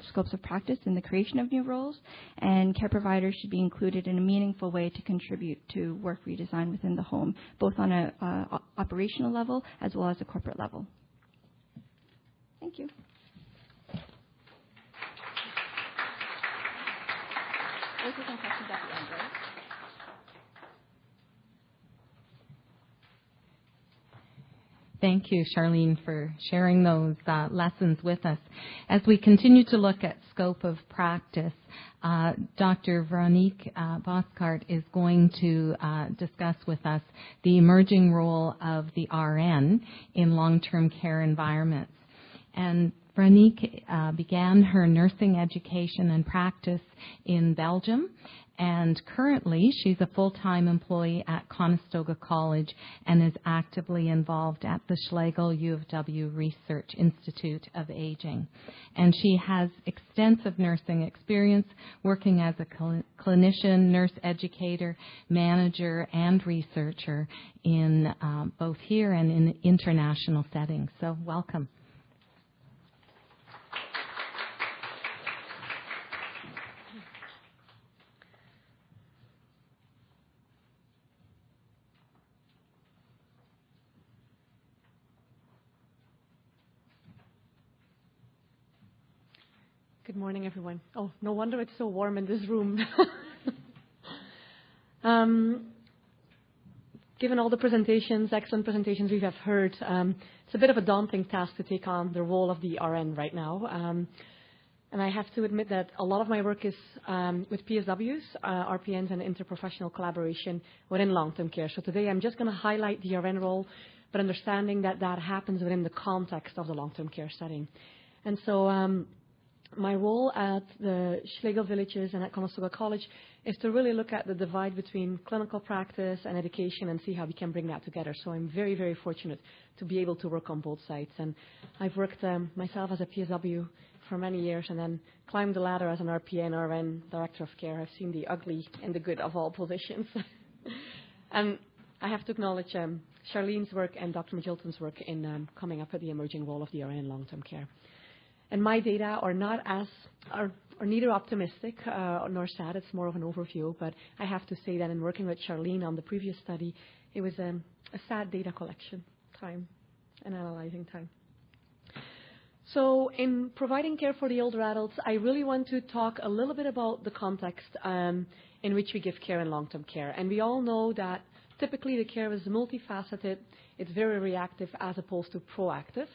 scopes of practice in the creation of new roles, and care providers should be included in a meaningful way to contribute to work redesign within the home, both on an operational level as well as a corporate level. Thank you. Those are some questions at the end, right? Thank you, Charlene, for sharing those lessons with us. As we continue to look at scope of practice, Dr. Veronique Boscart is going to discuss with us the emerging role of the RN in long-term care environments. And Veronique began her nursing education and practice in Belgium And currently, she's a full-time employee at Conestoga College and is actively involved at the Schlegel U of W Research Institute of Aging. And she has extensive nursing experience working as a clinician, nurse educator, manager, and researcher in both here and in international settings. So welcome. Good morning, everyone. Oh, no wonder it's so warm in this room. Given all the presentations, excellent presentations we have heard, it's a bit of a daunting task to take on the role of the RN right now. And I have to admit that a lot of my work is with PSWs, RPNs, and interprofessional collaboration within long-term care. So today I'm just going to highlight the RN role, but understanding that that happens within the context of the long-term care setting. And so my role at the Schlegel Villages and at Conestoga College is to really look at the divide between clinical practice and education and see how we can bring that together. So I'm very, very fortunate to be able to work on both sides. And I've worked myself as a PSW for many years and then climbed the ladder as an RPN, RN, Director of Care. I've seen the ugly and the good of all positions. And I have to acknowledge Charlene's work and Dr. Magilton's work in coming up with the emerging role of the RN in long-term care. And my data are not are neither optimistic nor sad. It's more of an overview. But I have to say that in working with Charlene on the previous study, it was a sad data collection time and analyzing time. So in providing care for the older adults, I really want to talk a little bit about the context in which we give care in long-term care. And we all know that typically the care is multifaceted. It's very reactive as opposed to proactive.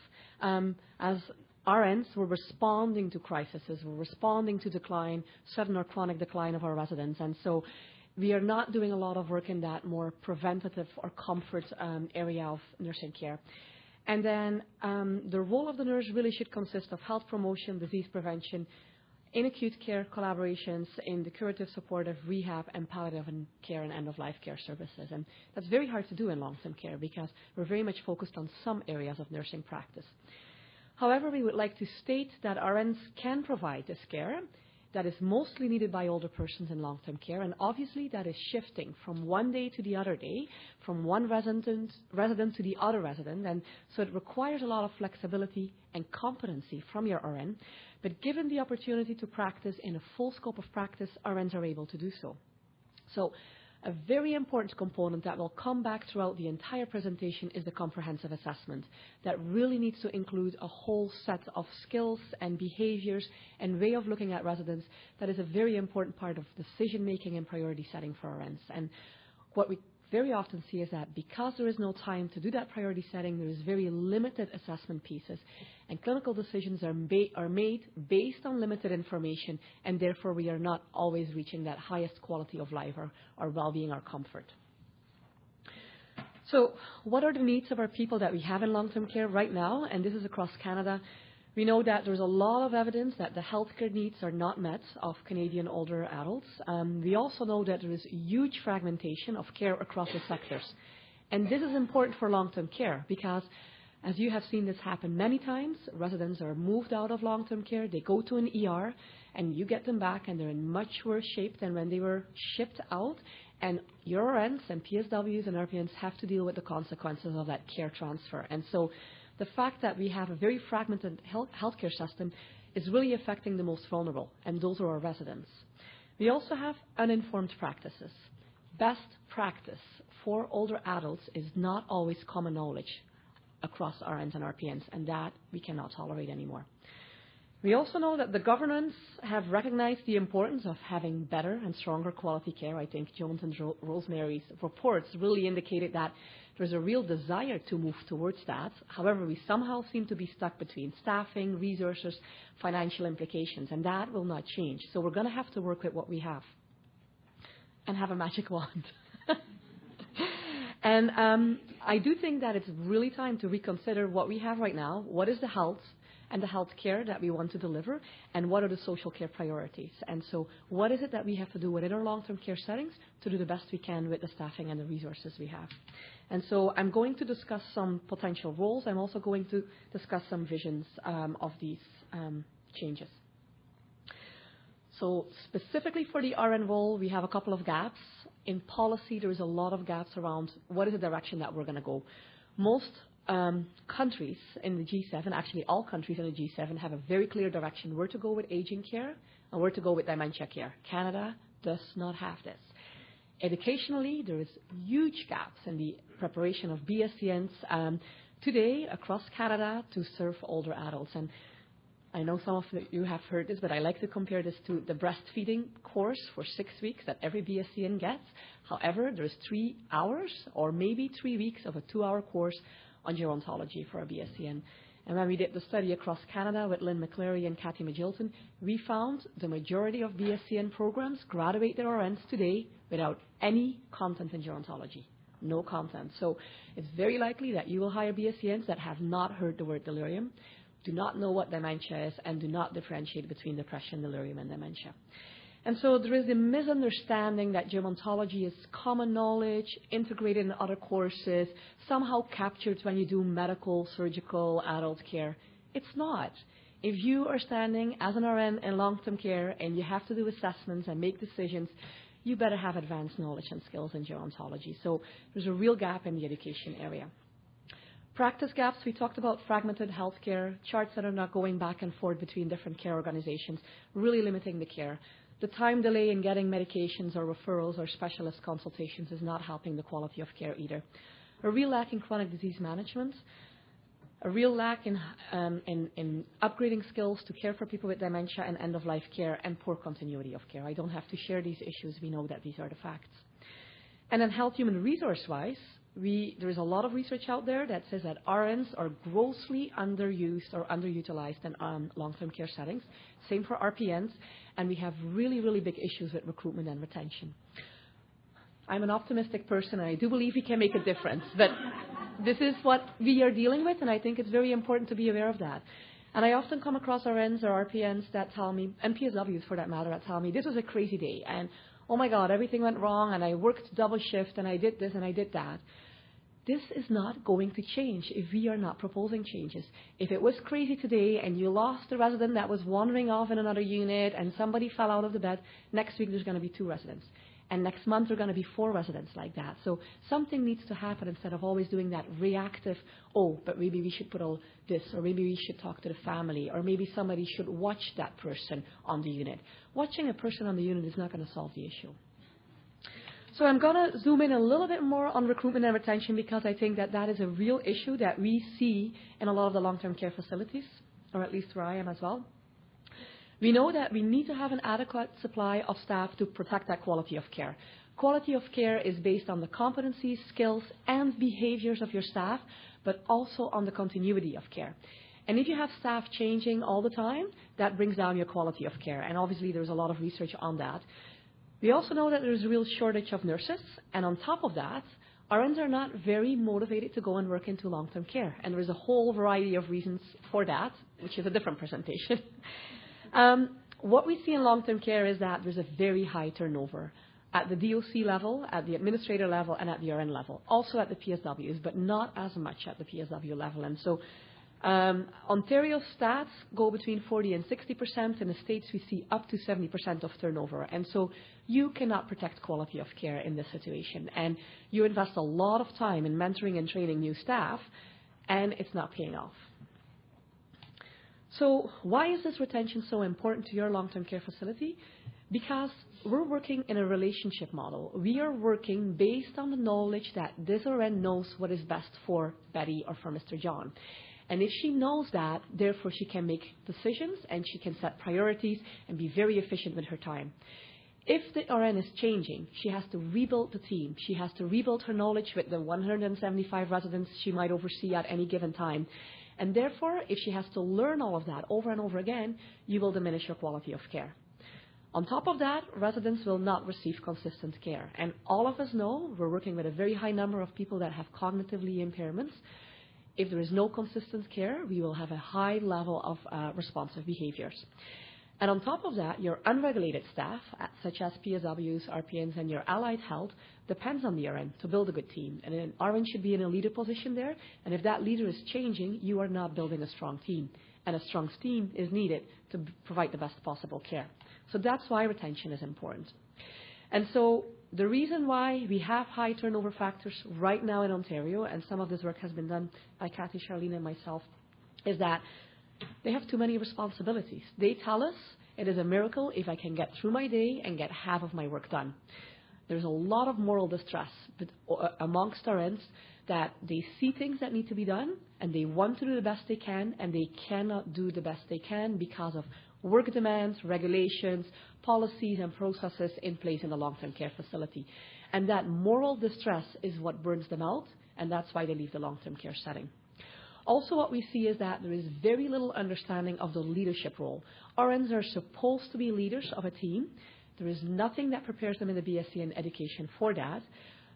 As RNs, we're responding to crises, we're responding to decline, sudden or chronic decline of our residents. And so we are not doing a lot of work in that more preventative or comfort area of nursing care. And then the role of the nurse really should consist of health promotion, disease prevention, in acute care collaborations, in the curative, supportive, rehab, and palliative care and end-of-life care services. And that's very hard to do in long-term care because we're very much focused on some areas of nursing practice. However, we would like to state that RNs can provide this care that is mostly needed by older persons in long-term care, and obviously that is shifting from one day to the other day, from one resident to the other resident, and so it requires a lot of flexibility and competency from your RN, but given the opportunity to practice in a full scope of practice, RNs are able to do so. So a very important component that will come back throughout the entire presentation is the comprehensive assessment that really needs to include a whole set of skills and behaviors and way of looking at residents that is a very important part of decision-making and priority setting for RNs. And what we very often see is that because there is no time to do that priority setting, there is very limited assessment pieces, and clinical decisions are made based on limited information, and therefore we are not always reaching that highest quality of life or well-being or comfort. So what are the needs of our people that we have in long-term care right now? And this is across Canada. We know that there's a lot of evidence that the healthcare needs are not met of Canadian older adults. We also know that there is huge fragmentation of care across the sectors. And this is important for long-term care because, as you have seen this happen many times, residents are moved out of long-term care, they go to an ER, and you get them back and they're in much worse shape than when they were shipped out. And your RNs and PSWs and RPNs have to deal with the consequences of that care transfer. And so the fact that we have a very fragmented healthcare system is really affecting the most vulnerable, and those are our residents. We also have uninformed practices. Best practice for older adults is not always common knowledge across RNs and RPNs, and that we cannot tolerate anymore. We also know that the governments have recognized the importance of having better and stronger quality care. I think Jones and Rosemary's reports really indicated that there's a real desire to move towards that. However, we somehow seem to be stuck between staffing, resources, financial implications, and that will not change. So we're going to have to work with what we have and have a magic wand. And I do think that it's really time to reconsider what we have right now, what is the health, and the health care that we want to deliver, and what are the social care priorities. And so what is it that we have to do within our long-term care settings to do the best we can with the staffing and the resources we have. And so I'm going to discuss some potential roles. I'm also going to discuss some visions of these changes. So specifically for the RN role, we have a couple of gaps. In policy, there's a lot of gaps around what is the direction that we're going to go. Most countries in the G7, actually all countries in the G7, have a very clear direction where to go with aging care and where to go with dementia care. Canada does not have this. Educationally, there is huge gaps in the preparation of BSCNs today across Canada to serve older adults. And I know some of you have heard this, but I like to compare this to the breastfeeding course for 6 weeks that every BSCN gets. However, there's 3 hours or maybe 3 weeks of a 2-hour course on gerontology for a BSCN. And when we did the study across Canada with Lynn McCleary and Kathy Magilton, we found the majority of BSCN programs graduate their RNs today without any content in gerontology. No content. So it's very likely that you will hire BSCNs that have not heard the word delirium, do not know what dementia is, and do not differentiate between depression, delirium, and dementia. And so there is a misunderstanding that gerontology is common knowledge, integrated in other courses, somehow captured when you do medical, surgical, adult care. It's not. If you are standing as an RN in long-term care and you have to do assessments and make decisions, you better have advanced knowledge and skills in gerontology. So there's a real gap in the education area. Practice gaps, we talked about fragmented healthcare, charts that are not going back and forth between different care organizations, really limiting the care. The time delay in getting medications or referrals or specialist consultations is not helping the quality of care either. A real lack in chronic disease management, a real lack in upgrading skills to care for people with dementia and end-of-life care, and poor continuity of care. I don't have to share these issues. We know that these are the facts. And then health human resource-wise, there is a lot of research out there that says that RNs are grossly underused or underutilized in long-term care settings. Same for RPNs. And we have really, really big issues with recruitment and retention. I'm an optimistic person, and I do believe we can make a difference. But this is what we are dealing with, and I think it's very important to be aware of that. And I often come across RNs or RPNs that tell me, and PSWs for that matter, that tell me, this was a crazy day, and oh my God, everything went wrong, and I worked double shift, and I did this, and I did that. This is not going to change if we are not proposing changes. If it was crazy today and you lost a resident that was wandering off in another unit and somebody fell out of the bed, next week there's going to be 2 residents. And next month there are going to be 4 residents like that. So something needs to happen instead of always doing that reactive, oh, but maybe we should put all this, or maybe we should talk to the family, or maybe somebody should watch that person on the unit. Watching a person on the unit is not going to solve the issue. So I'm going to zoom in a little bit more on recruitment and retention because I think that is a real issue that we see in a lot of the long-term care facilities, or at least where I am as well. We know that we need to have an adequate supply of staff to protect that quality of care. Quality of care is based on the competencies, skills, and behaviors of your staff, but also on the continuity of care. And if you have staff changing all the time, that brings down your quality of care. And obviously there's a lot of research on that. We also know that there's a real shortage of nurses. And on top of that, RNs are not very motivated to go and work into long-term care. And there's a whole variety of reasons for that, which is a different presentation. What we see in long-term care is that there's a very high turnover at the DOC level, at the administrator level, and at the RN level. Also at the PSWs, but not as much at the PSW level. And so Ontario stats go between 40 and 60%. In the States, we see up to 70% of turnover. And so you cannot protect quality of care in this situation. And you invest a lot of time in mentoring and training new staff, and it's not paying off. So why is this retention so important to your long-term care facility? Because we're working in a relationship model. We are working based on the knowledge that this RN knows what is best for Betty or for Mr. John. And if she knows that, therefore she can make decisions and she can set priorities and be very efficient with her time. If the RN is changing, she has to rebuild the team. She has to rebuild her knowledge with the 175 residents she might oversee at any given time. And therefore, if she has to learn all of that over and over again, you will diminish your quality of care. On top of that, residents will not receive consistent care. And all of us know we're working with a very high number of people that have cognitively impairments. If there is no consistent care, we will have a high level of responsive behaviors. And on top of that, your unregulated staff, such as PSWs, RPNs, and your allied health, depends on the RN to build a good team. And an RN should be in a leader position there. And if that leader is changing, you are not building a strong team. And a strong team is needed to provide the best possible care. So that's why retention is important. And so the reason why we have high turnover factors right now in Ontario, and some of this work has been done by Kathy, Charlene, and myself, is that they have too many responsibilities. They tell us it is a miracle if I can get through my day and get half of my work done. There's a lot of moral distress amongst RNs that they see things that need to be done and they want to do the best they can and they cannot do the best they can because of work demands, regulations, policies and processes in place in the long-term care facility. And that moral distress is what burns them out, and that's why they leave the long-term care setting. Also, what we see is that there is very little understanding of the leadership role. RNs are supposed to be leaders of a team. There is nothing that prepares them in the BSc in education for that,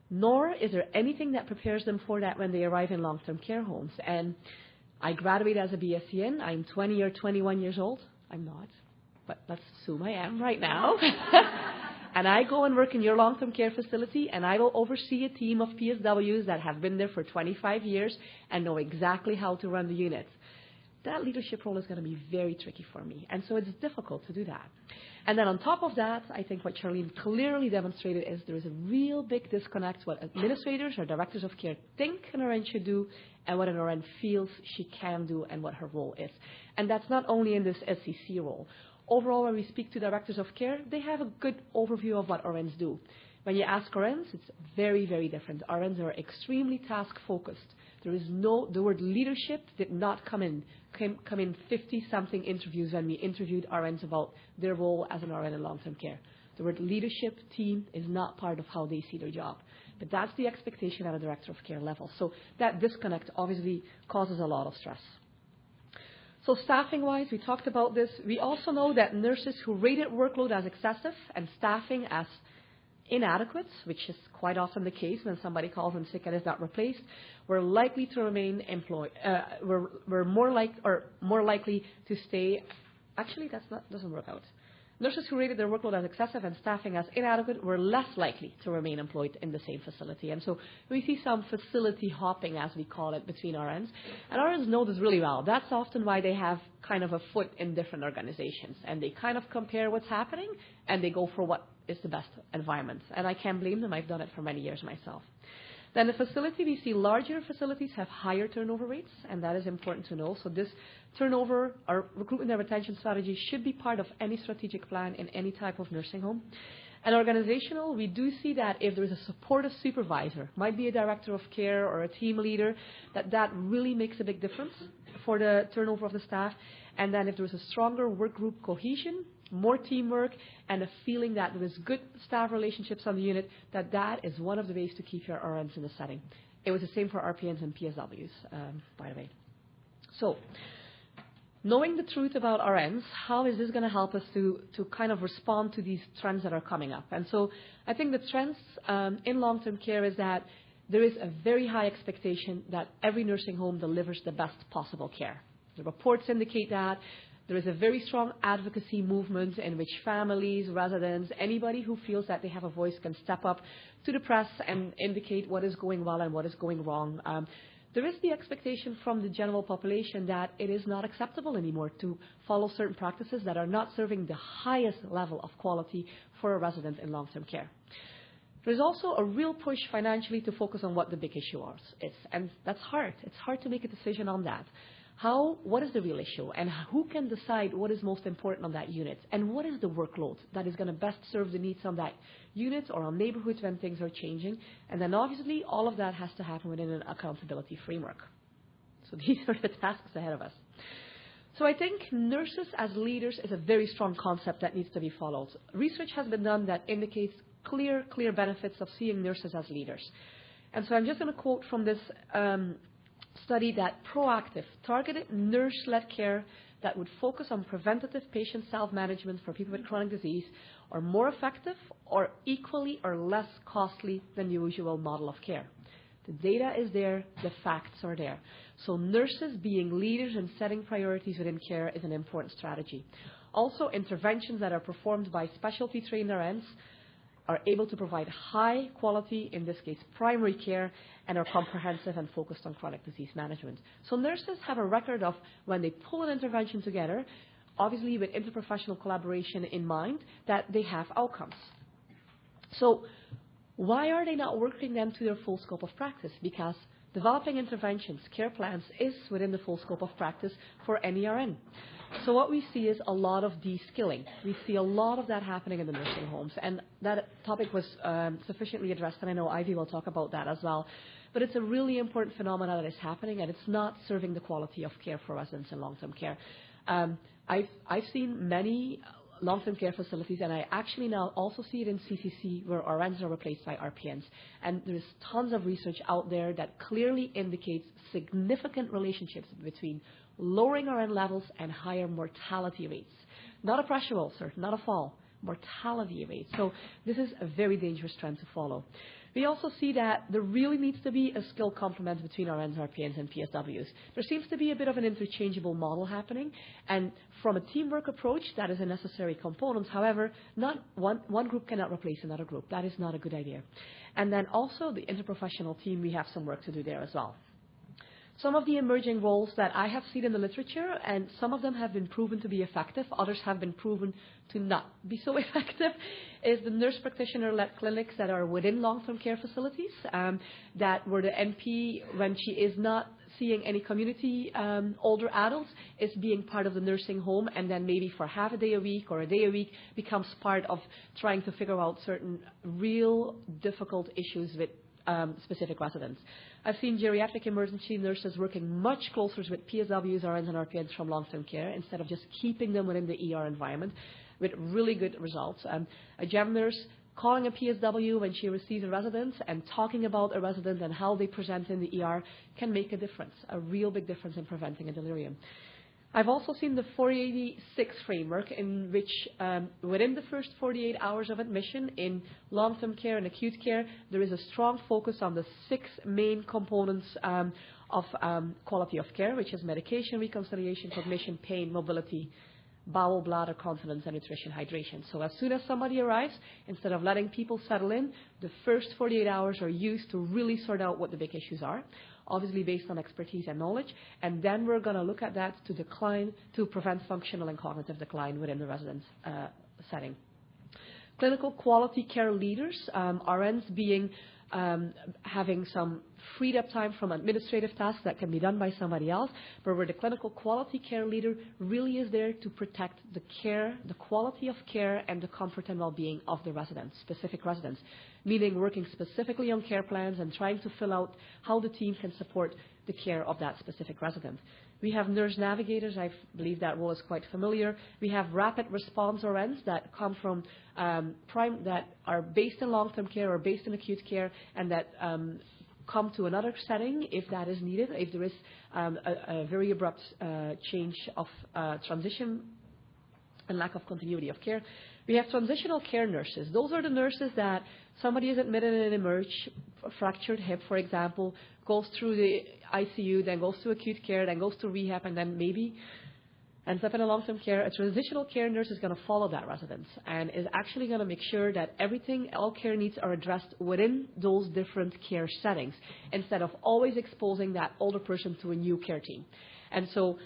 nor is there anything that prepares them for that when they arrive in long-term care homes. And I graduated as a BSc. I'm 20 or 21 years old. I'm not, but let's assume I am right now. And I go and work in your long-term care facility, and I will oversee a team of PSWs that have been there for 25 years and know exactly how to run the unit. That leadership role is going to be very tricky for me, and so it's difficult to do that. And then on top of that, I think what Charlene clearly demonstrated is there is a real big disconnect what administrators or directors of care think an RN should do and what an RN feels she can do and what her role is. And that's not only in this SCC role. Overall, when we speak to directors of care, they have a good overview of what RNs do. When you ask RNs, it's very, very different. RNs are extremely task-focused. There is the word leadership did not come in 50-something interviews when we interviewed RNs about their role as an RN in long-term care. The word leadership team is not part of how they see their job. But that's the expectation at a director of care level. So that disconnect obviously causes a lot of stress. So staffing-wise, we talked about this. We also know that nurses who rated workload as excessive and staffing as inadequate, which is quite often the case when somebody calls in sick and is not replaced, were likely to remain employed. Were more likely to stay. Actually, doesn't work out. Nurses who rated their workload as excessive and staffing as inadequate were less likely to remain employed in the same facility. And so we see some facility hopping, as we call it, between RNs. And RNs know this really well. That's often why they have kind of a foot in different organizations. And they kind of compare what's happening, and they go for what is the best environment. And I can't blame them. I've done it for many years myself. Then the facility, we see larger facilities have higher turnover rates, and that is important to know. So this turnover or recruitment and retention strategy should be part of any strategic plan in any type of nursing home. And organizational, we do see that if there is a supportive supervisor, might be a director of care or a team leader, that really makes a big difference for the turnover of the staff. And then if there is a stronger work group cohesion, more teamwork, and a feeling that there is good staff relationships on the unit, that is one of the ways to keep your RNs in the setting. It was the same for RPNs and PSWs, by the way. So, knowing the truth about RNs, how is this going to help us to kind of respond to these trends that are coming up? And so I think the trends in long-term care is that there is a very high expectation that every nursing home delivers the best possible care. The reports indicate that. There is a very strong advocacy movement in which families, residents, anybody who feels that they have a voice can step up to the press and indicate what is going well and what is going wrong. There is the expectation from the general population that it is not acceptable anymore to follow certain practices that are not serving the highest level of quality for a resident in long-term care. There is also a real push financially to focus on what the big issue is, and that's hard. It's hard to make a decision on that. What is the real issue, and who can decide what is most important on that unit, and what is the workload that is going to best serve the needs on that unit or on neighborhoods when things are changing. And then obviously all of that has to happen within an accountability framework. So these are the tasks ahead of us. So I think nurses as leaders is a very strong concept that needs to be followed. Research has been done that indicates clear benefits of seeing nurses as leaders. And so I'm just going to quote from this study that proactive, targeted nurse-led care that would focus on preventative patient self-management for people with chronic disease are more effective or equally or less costly than the usual model of care. The data is there, the facts are there. So nurses being leaders and setting priorities within care is an important strategy. Also, interventions that are performed by specialty trained RNs are able to provide high quality, in this case primary care, and are comprehensive and focused on chronic disease management. So nurses have a record of when they pull an intervention together, obviously with interprofessional collaboration in mind, that they have outcomes. So why are they not working them to their full scope of practice? Because developing interventions, care plans, is within the full scope of practice for any RN. So what we see is a lot of de-skilling. We see a lot of that happening in the nursing homes, and that topic was sufficiently addressed, and I know Ivy will talk about that as well. But it's a really important phenomenon that is happening, and it's not serving the quality of care for residents in long-term care. I've seen many long-term care facilities, and I actually now also see it in CCC where RNs are replaced by RPNs. And there's tons of research out there that clearly indicates significant relationships between lowering RN levels and higher mortality rates. Not a pressure ulcer, not a fall, mortality rates. So this is a very dangerous trend to follow. We also see that there really needs to be a skill complement between RNs, RPNs, and PSWs. There seems to be a bit of an interchangeable model happening, and from a teamwork approach, that is a necessary component. However, not one group cannot replace another group. That is not a good idea. And then also the interprofessional team, we have some work to do there as well. Some of the emerging roles that I have seen in the literature, and some of them have been proven to be effective, others have been proven to not be so effective, is the nurse practitioner-led clinics that are within long-term care facilities, that where the NP, when she is not seeing any community older adults, is being part of the nursing home, and then maybe for half a day a week or a day a week becomes part of trying to figure out certain real difficult issues with specific residents. I've seen geriatric emergency nurses working much closer with PSWs, RNs, and RPNs from long-term care instead of just keeping them within the ER environment with really good results. A GEM nurse calling a PSW when she receives a resident and talking about a resident and how they present in the ER can make a difference, a real big difference in preventing a delirium. I've also seen the 486 framework in which within the first 48 hours of admission in long-term care and acute care, there is a strong focus on the 6 main components of quality of care, which is medication, reconciliation, cognition, pain, mobility, bowel, bladder, continence, and nutrition, hydration. So as soon as somebody arrives, instead of letting people settle in, the first 48 hours are used to really sort out what the big issues are, obviously based on expertise and knowledge, and then we're going to look at that to prevent functional and cognitive decline within the residence setting. Clinical quality care leaders, RNs being having some freed up time from administrative tasks that can be done by somebody else, but where the clinical quality care leader really is there to protect the care, the quality of care, and the comfort and well-being of the residents, specific residents, meaning working specifically on care plans and trying to fill out how the team can support the care of that specific resident. We have nurse navigators. I believe that role is quite familiar. We have rapid response RNs that come from that are based in long-term care or based in acute care, and that come to another setting if that is needed, if there is a very abrupt change of transition and lack of continuity of care. We have transitional care nurses. Those are the nurses that somebody is admitted in an emerge, fractured hip, for example, goes through the ICU, then goes to acute care, then goes to rehab, and then maybe ends up in a long-term care. A transitional care nurse is going to follow that resident and is actually going to make sure that all care needs are addressed within those different care settings instead of always exposing that older person to a new care team. And so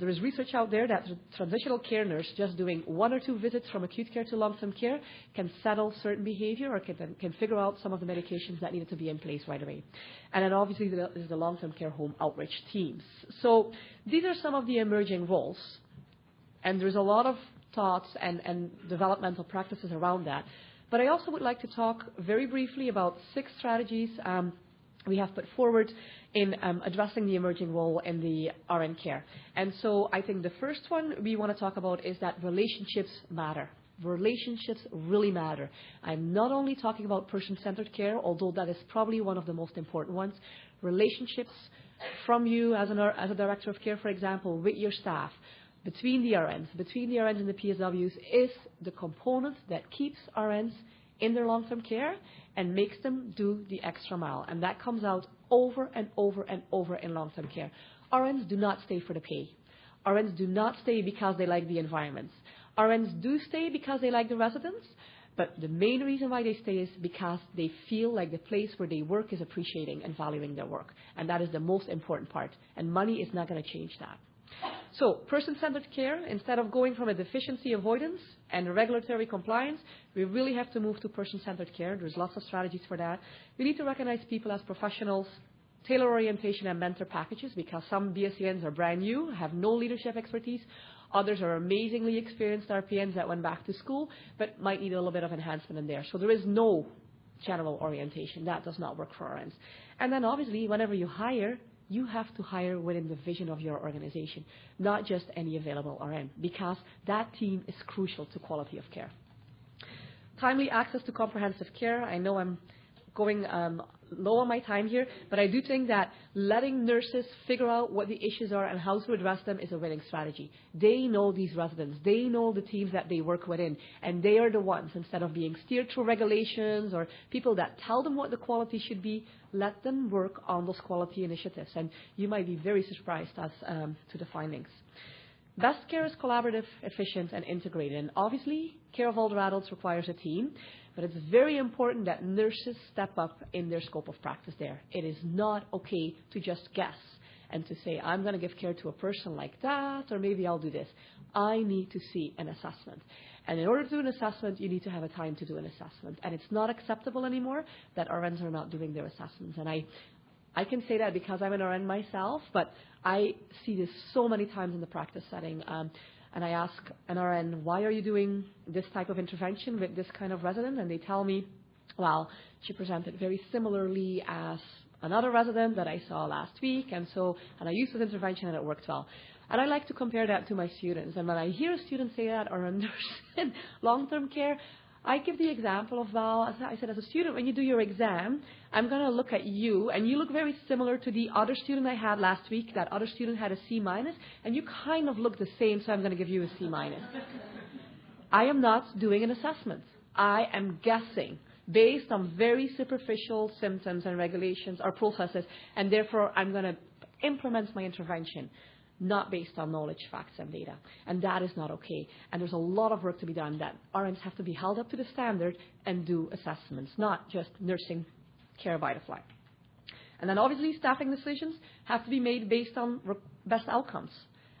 there is research out there that transitional care nurse just doing 1 or 2 visits from acute care to long-term care can settle certain behavior or can figure out some of the medications that needed to be in place right away. And then obviously there is the long-term care home outreach teams. So these are some of the emerging roles, and there's a lot of thoughts and developmental practices around that. But I also would like to talk very briefly about 6 strategies we have put forward in addressing the emerging role in the RN care. And so I think the first one we want to talk about is that relationships matter. Relationships really matter. I'm not only talking about person-centered care, although that is probably one of the most important ones. Relationships from you as a director of care, for example, with your staff, between the RNs and the PSWs is the component that keeps RNs in their long-term care and makes them do the extra mile. And that comes out over and over and over in long-term care. RNs do not stay for the pay. RNs do not stay because they like the environments. RNs do stay because they like the residents, but the main reason why they stay is because they feel like the place where they work is appreciating and valuing their work. And that is the most important part. And money is not going to change that. So, person-centered care, instead of going from a deficiency avoidance and regulatory compliance, we really have to move to person-centered care. There's lots of strategies for that. We need to recognize people as professionals, tailor orientation and mentor packages, because some BSCNs are brand new, have no leadership expertise. Others are amazingly experienced RPNs that went back to school, but might need a little bit of enhancement in there. So there is no general orientation. That does not work for RNs. And then obviously, whenever you hire, you have to hire within the vision of your organization, not just any available RN, because that team is crucial to quality of care. Timely access to comprehensive care. I know I'm going low on my time here, but I do think that letting nurses figure out what the issues are and how to address them is a winning strategy. They know these residents. They know the teams that they work within, and they are the ones, instead of being steered through regulations or people that tell them what the quality should be, let them work on those quality initiatives, and you might be very surprised as to the findings. Best care is collaborative, efficient, and integrated. And obviously, care of older adults requires a team, but it's very important that nurses step up in their scope of practice there. It is not okay to just guess and to say, I'm going to give care to a person like that, or maybe I'll do this. I need to see an assessment. And in order to do an assessment, you need to have a time to do an assessment. And it's not acceptable anymore that RNs are not doing their assessments. And I can say that because I'm an RN myself, but I see this so many times in the practice setting. And I ask an RN, why are you doing this type of intervention with this kind of resident? And they tell me, well, she presented very similarly as another resident that I saw last week, and I used this intervention and it worked well. And I like to compare that to my students. And when I hear a student say that, or a nurse in long-term care, I give the example of, well, I said, as a student, when you do your exam, I'm going to look at you, and you look very similar to the other student I had last week. That other student had a C-, and you kind of look the same, so I'm going to give you a C-. I am not doing an assessment. I am guessing based on very superficial symptoms and regulations or processes, and therefore I'm going to implement my intervention, not based on knowledge, facts, and data. And that is not okay. And there's a lot of work to be done that RNs have to be held up to the standard and do assessments, not just nursing care by the fly. And then obviously staffing decisions have to be made based on best outcomes,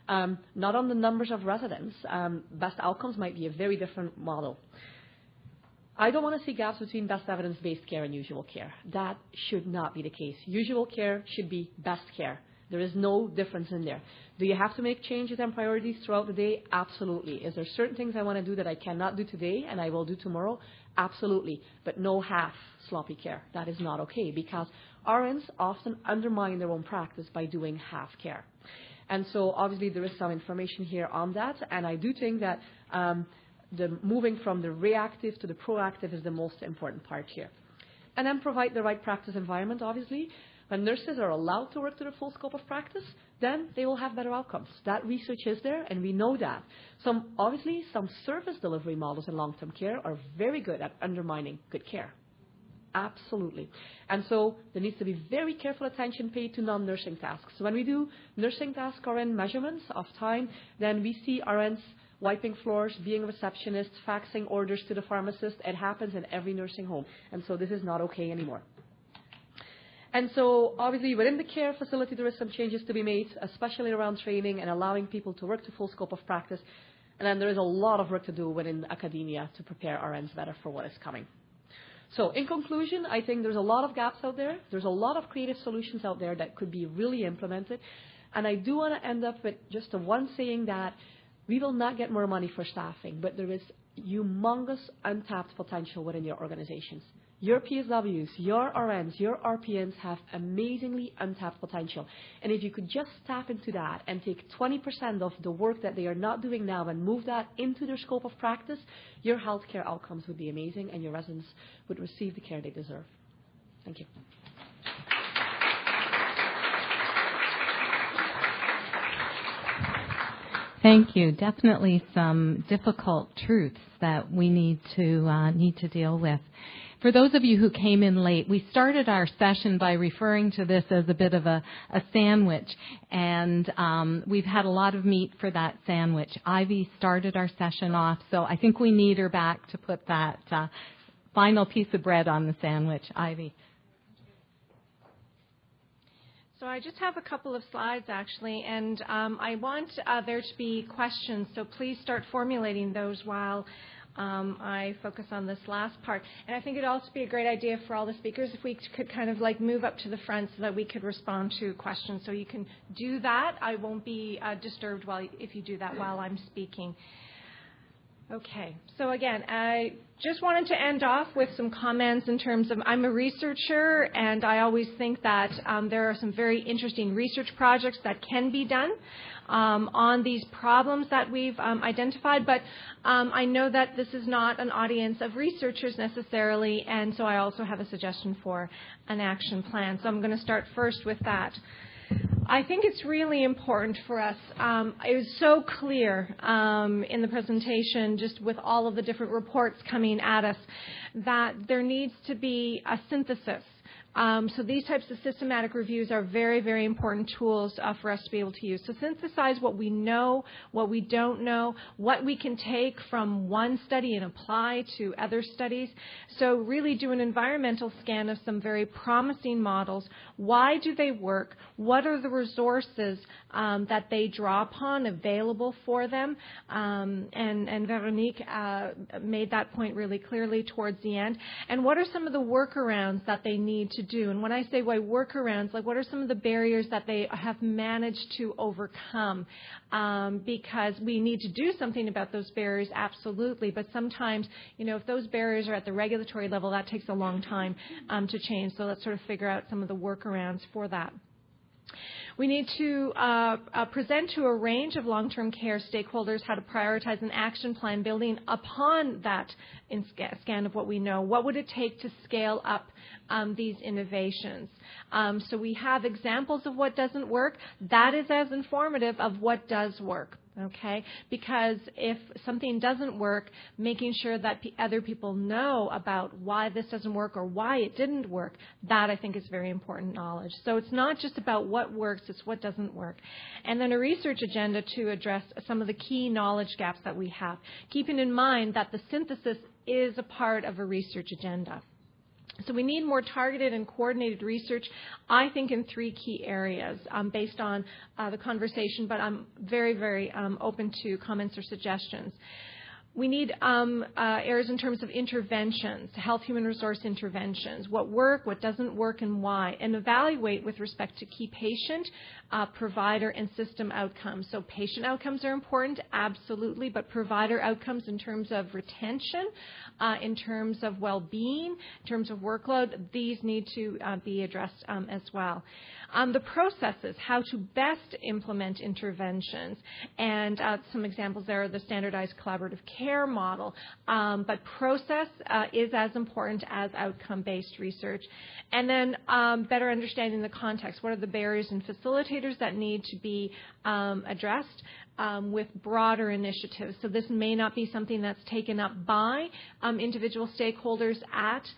not on the numbers of residents. Best outcomes might be a very different model. I don't want to see gaps between best evidence-based care and usual care. That should not be the case. Usual care should be best care. There is no difference in there. Do you have to make changes and priorities throughout the day? Absolutely. Is there certain things I want to do that I cannot do today and I will do tomorrow? Absolutely. But no half sloppy care. That is not okay, because RNs often undermine their own practice by doing half care. And so obviously there is some information here on that, and I do think that the moving from the reactive to the proactive is the most important part here. And then provide the right practice environment, obviously. When nurses are allowed to work to their full scope of practice, then they will have better outcomes. That research is there, and we know that. Obviously, some service delivery models in long-term care are very good at undermining good care. Absolutely. And so there needs to be very careful attention paid to non-nursing tasks. So when we do nursing task RN measurements of time, then we see RNs wiping floors, being receptionists, faxing orders to the pharmacist. It happens in every nursing home. And so this is not okay anymore. And so, obviously, within the care facility, there is some changes to be made, especially around training and allowing people to work to full scope of practice. And then there is a lot of work to do within academia to prepare RNs better for what is coming. So, in conclusion, I think there's a lot of gaps out there. There's a lot of creative solutions out there that could be really implemented. And I do want to end up with just the one saying that we will not get more money for staffing, but there is humongous untapped potential within your organizations. Your PSWs, your RNs, your RPNs have amazingly untapped potential. And if you could just tap into that and take 20% of the work that they are not doing now and move that into their scope of practice, your healthcare outcomes would be amazing and your residents would receive the care they deserve. Thank you. Thank you. Definitely some difficult truths that we need to deal with. For those of you who came in late, we started our session by referring to this as a bit of a sandwich, and we've had a lot of meat for that sandwich. Ivy started our session off, so I think we need her back to put that final piece of bread on the sandwich. Ivy. So I just have a couple of slides, actually, and I want there to be questions, so please start formulating those while I focus on this last part. And I think it would also be a great idea for all the speakers if we could kind of like move up to the front so that we could respond to questions. So you can do that. I won't be disturbed if you do that while I'm speaking. Okay, so again, I just wanted to end off with some comments in terms of I'm a researcher, and I always think that there are some very interesting research projects that can be done on these problems that we've identified, but I know that this is not an audience of researchers necessarily, and so I also have a suggestion for an action plan. So I'm going to start first with that. I think it's really important for us. It was so clear in the presentation, just with all of the different reports coming at us, that there needs to be a synthesis. So these types of systematic reviews are very, very important tools for us to be able to use. So synthesize what we know, what we don't know, what we can take from one study and apply to other studies. So really do an environmental scan of some very promising models. Why do they work? What are the resources that they draw upon available for them? And Veronique made that point really clearly towards the end. And what are some of the workarounds that they need to do? And when I say why workarounds, like what are some of the barriers that they have managed to overcome? Because we need to do something about those barriers, absolutely. But sometimes, if those barriers are at the regulatory level, that takes a long time to change. So let's sort of figure out some of the workarounds for that. We need to present to a range of long-term care stakeholders how to prioritize an action plan building upon that scan of what we know. What would it take to scale up these innovations? So we have examples of what doesn't work. That is as informative of what does work. Okay, because if something doesn't work, making sure that other people know about why this doesn't work or why it didn't work, that I think is very important knowledge. So it's not just about what works, it's what doesn't work. And then a research agenda to address some of the key knowledge gaps that we have, keeping in mind that the synthesis is a part of a research agenda. So we need more targeted and coordinated research, I think, in three key areas based on the conversation, but I'm very, very open to comments or suggestions. We need areas in terms of interventions, health human resource interventions, what work, what doesn't work, and why, and evaluate with respect to key patient, provider, and system outcomes. So patient outcomes are important, absolutely, but provider outcomes in terms of retention, in terms of well-being, in terms of workload, these need to be addressed as well. The processes, how to best implement interventions, and some examples there are the standardized collaborative care model, but process is as important as outcome-based research. And then better understanding the context. What are the barriers and facilitators that need to be addressed with broader initiatives? So this may not be something that's taken up by individual stakeholders at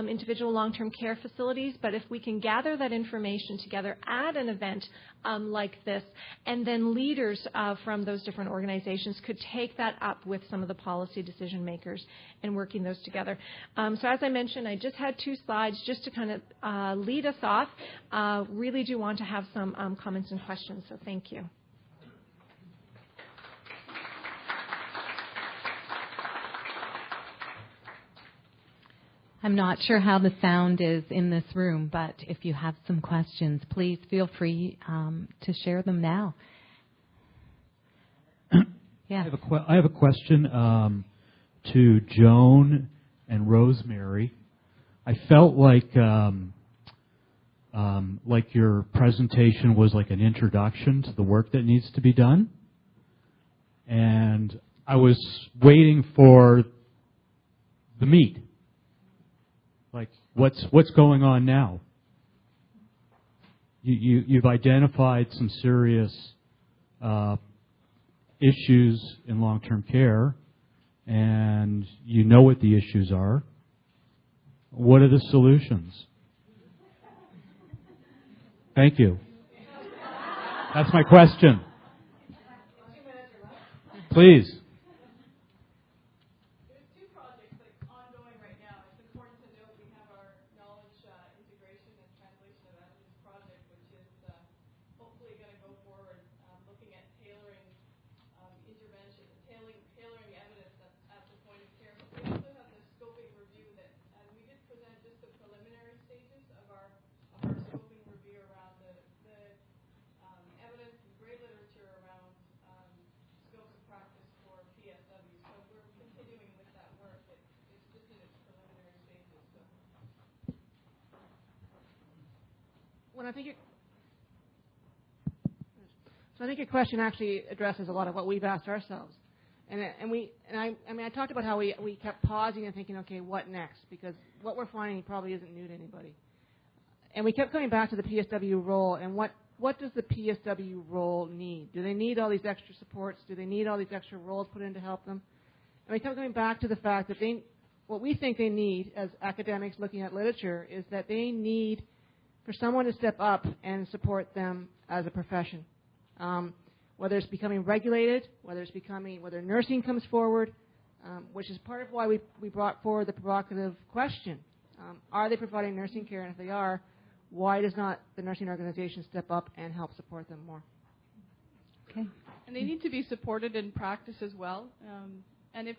individual long-term care facilities, but if we can gather that information together at an event like this, and then leaders from those different organizations could take that up with some of the policy decision makers and working those together. So as I mentioned, I just had 2 slides just to kind of lead us off. Really do want to have some comments and questions, so thank you. I'm not sure how the sound is in this room, but if you have some questions, please feel free to share them now. Yeah. I have a question to Joan and Rosemary. I felt like your presentation was like an introduction to the work that needs to be done, and I was waiting for the meat. Like, what's going on now? You've identified some serious issues in long-term care, and you know what the issues are. what are the solutions? Thank you. That's my question. Please. There's two projects like ongoing right now. It's important to note we have our knowledge integration and translation of evidence project, which is hopefully going to go forward, looking at tailoring intervention, tailoring evidence at the point of care. But we also have the scoping review that we did present just the preliminary stages of our scoping review around the evidence and great literature around scopes of practice for PSW. So we're continuing with that work. It's just in its preliminary stages. So I think your question actually addresses a lot of what we've asked ourselves. I talked about how we kept pausing and thinking, okay, what next? Because what we're finding probably isn't new to anybody. And we kept coming back to the PSW role and what does the PSW role need? Do they need all these extra supports? Do they need all these extra roles put in to help them? And we kept going back to the fact that what we think they need as academics looking at literature is that they need for someone to step up and support them as a profession. Whether it's becoming regulated, whether nursing comes forward, which is part of why we brought forward the provocative question. Are they providing nursing care? And if they are, why does not the nursing organization step up and help support them more? Okay. And they need to be supported in practice as well. And if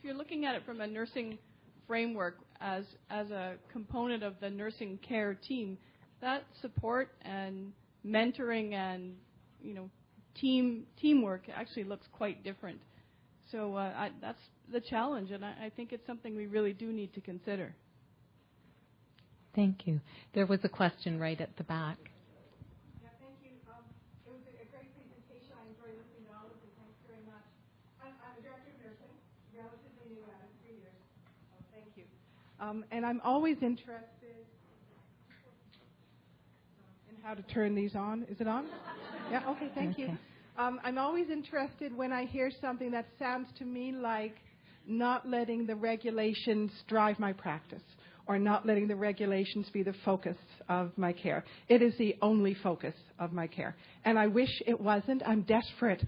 you're looking at it from a nursing framework as a component of the nursing care team, that support and mentoring and teamwork actually looks quite different. So that's the challenge, and I think it's something we really do need to consider. Thank you. There was a question right at the back. Yeah, thank you. It was a great presentation. I enjoyed listening to all of it. Thanks very much. I'm a director of nursing, relatively new at it, 3 years. Oh, thank you. And I'm always interested in how to turn these on. Is it on? Yeah, okay, thank you. I'm always interested when I hear something that sounds to me like not letting the regulations drive my practice or not letting the regulations be the focus of my care. It is the only focus of my care. And I wish it wasn't. I'm desperate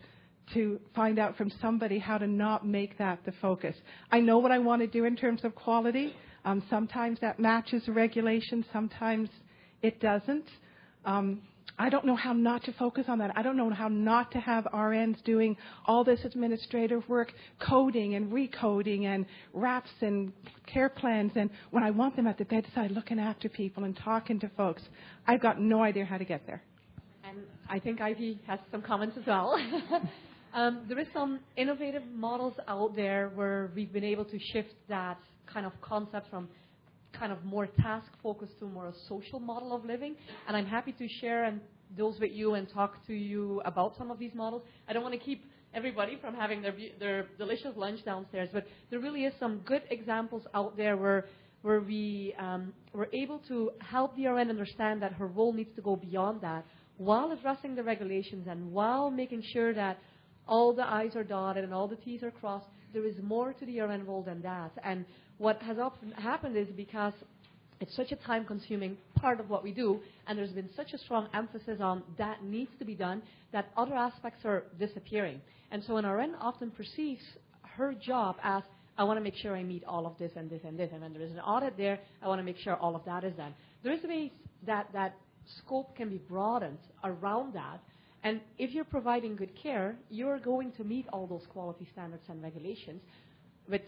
to find out from somebody how to not make that the focus. I know what I want to do in terms of quality. Sometimes that matches the regulations. Sometimes it doesn't. I don't know how not to focus on that. I don't know how not to have RNs doing all this administrative work, coding and recoding and RAPs and care plans, and when I want them at the bedside looking after people and talking to folks. I've got no idea how to get there. And I think Ivy has some comments as well. There is some innovative models out there where we've been able to shift that kind of concept from kind of more task-focused to more a social model of living. And I'm happy to share those with you and talk to you about some of these models. I don't want to keep everybody from having their delicious lunch downstairs, but there really is some good examples out there where we were able to help the RN understand that her role needs to go beyond that while addressing the regulations and while making sure that all the I's are dotted and all the T's are crossed. There is more to the RN role than that. And what has often happened is because it's such a time-consuming part of what we do, and there's been such a strong emphasis on that needs to be done, that other aspects are disappearing. And so an RN often perceives her job as, I want to make sure I meet all of this and this and this, and when there is an audit there, I want to make sure all of that is done. There is ways that scope can be broadened around that, and if you're providing good care, you're going to meet all those quality standards and regulations with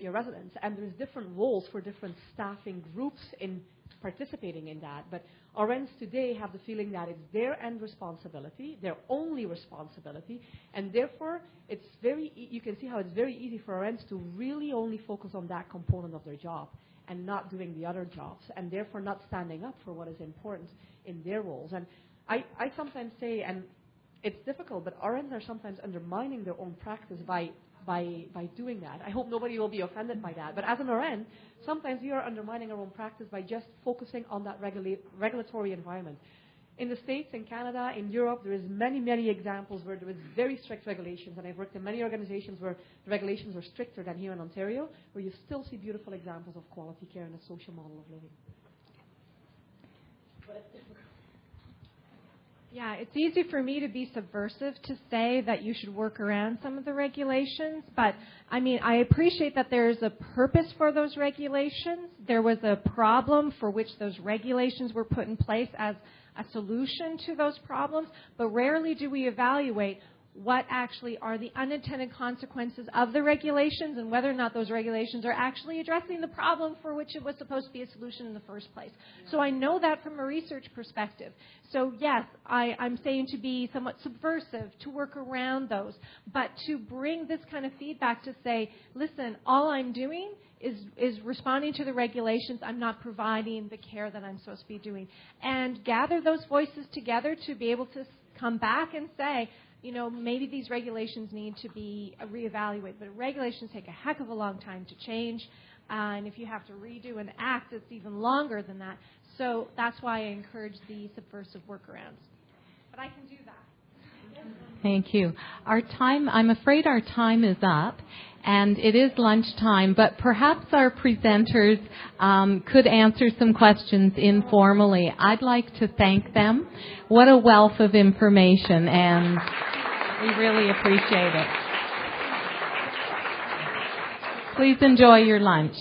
your residents, and there's different roles for different staffing groups in participating in that. But RNs today have the feeling that it's their end responsibility, their only responsibility, and therefore you can see how it's very easy for RNs to really only focus on that component of their job and not doing the other jobs, and therefore not standing up for what is important in their roles. And I sometimes say, and it's difficult, but RNs are sometimes undermining their own practice by doing that. I hope nobody will be offended by that. But as an RN, sometimes we are undermining our own practice by just focusing on that regulatory environment. In the States, in Canada, in Europe, there is many examples where there is very strict regulations, and I've worked in many organizations where the regulations are stricter than here in Ontario, where you still see beautiful examples of quality care and a social model of living. Yeah, it's easy for me to be subversive to say that you should work around some of the regulations, but I mean, I appreciate that there's a purpose for those regulations. There was a problem for which those regulations were put in place as a solution to those problems, but rarely do we evaluate what actually are the unintended consequences of the regulations and whether or not those regulations are actually addressing the problem for which it was supposed to be a solution in the first place. So I know that from a research perspective. So yes, I'm saying to be somewhat subversive, to work around those, but to bring this kind of feedback to say, listen, all I'm doing is responding to the regulations. I'm not providing the care that I'm supposed to be doing. And gather those voices together to be able to come back and say, you know, maybe these regulations need to be reevaluated. But regulations take a heck of a long time to change. And if you have to redo an act, it's even longer than that. So that's why I encourage the subversive workarounds. But I can do that. Thank you. I'm afraid our time is up, and it is lunchtime, but perhaps our presenters could answer some questions informally. I'd like to thank them. What a wealth of information, and we really appreciate it. Please enjoy your lunch.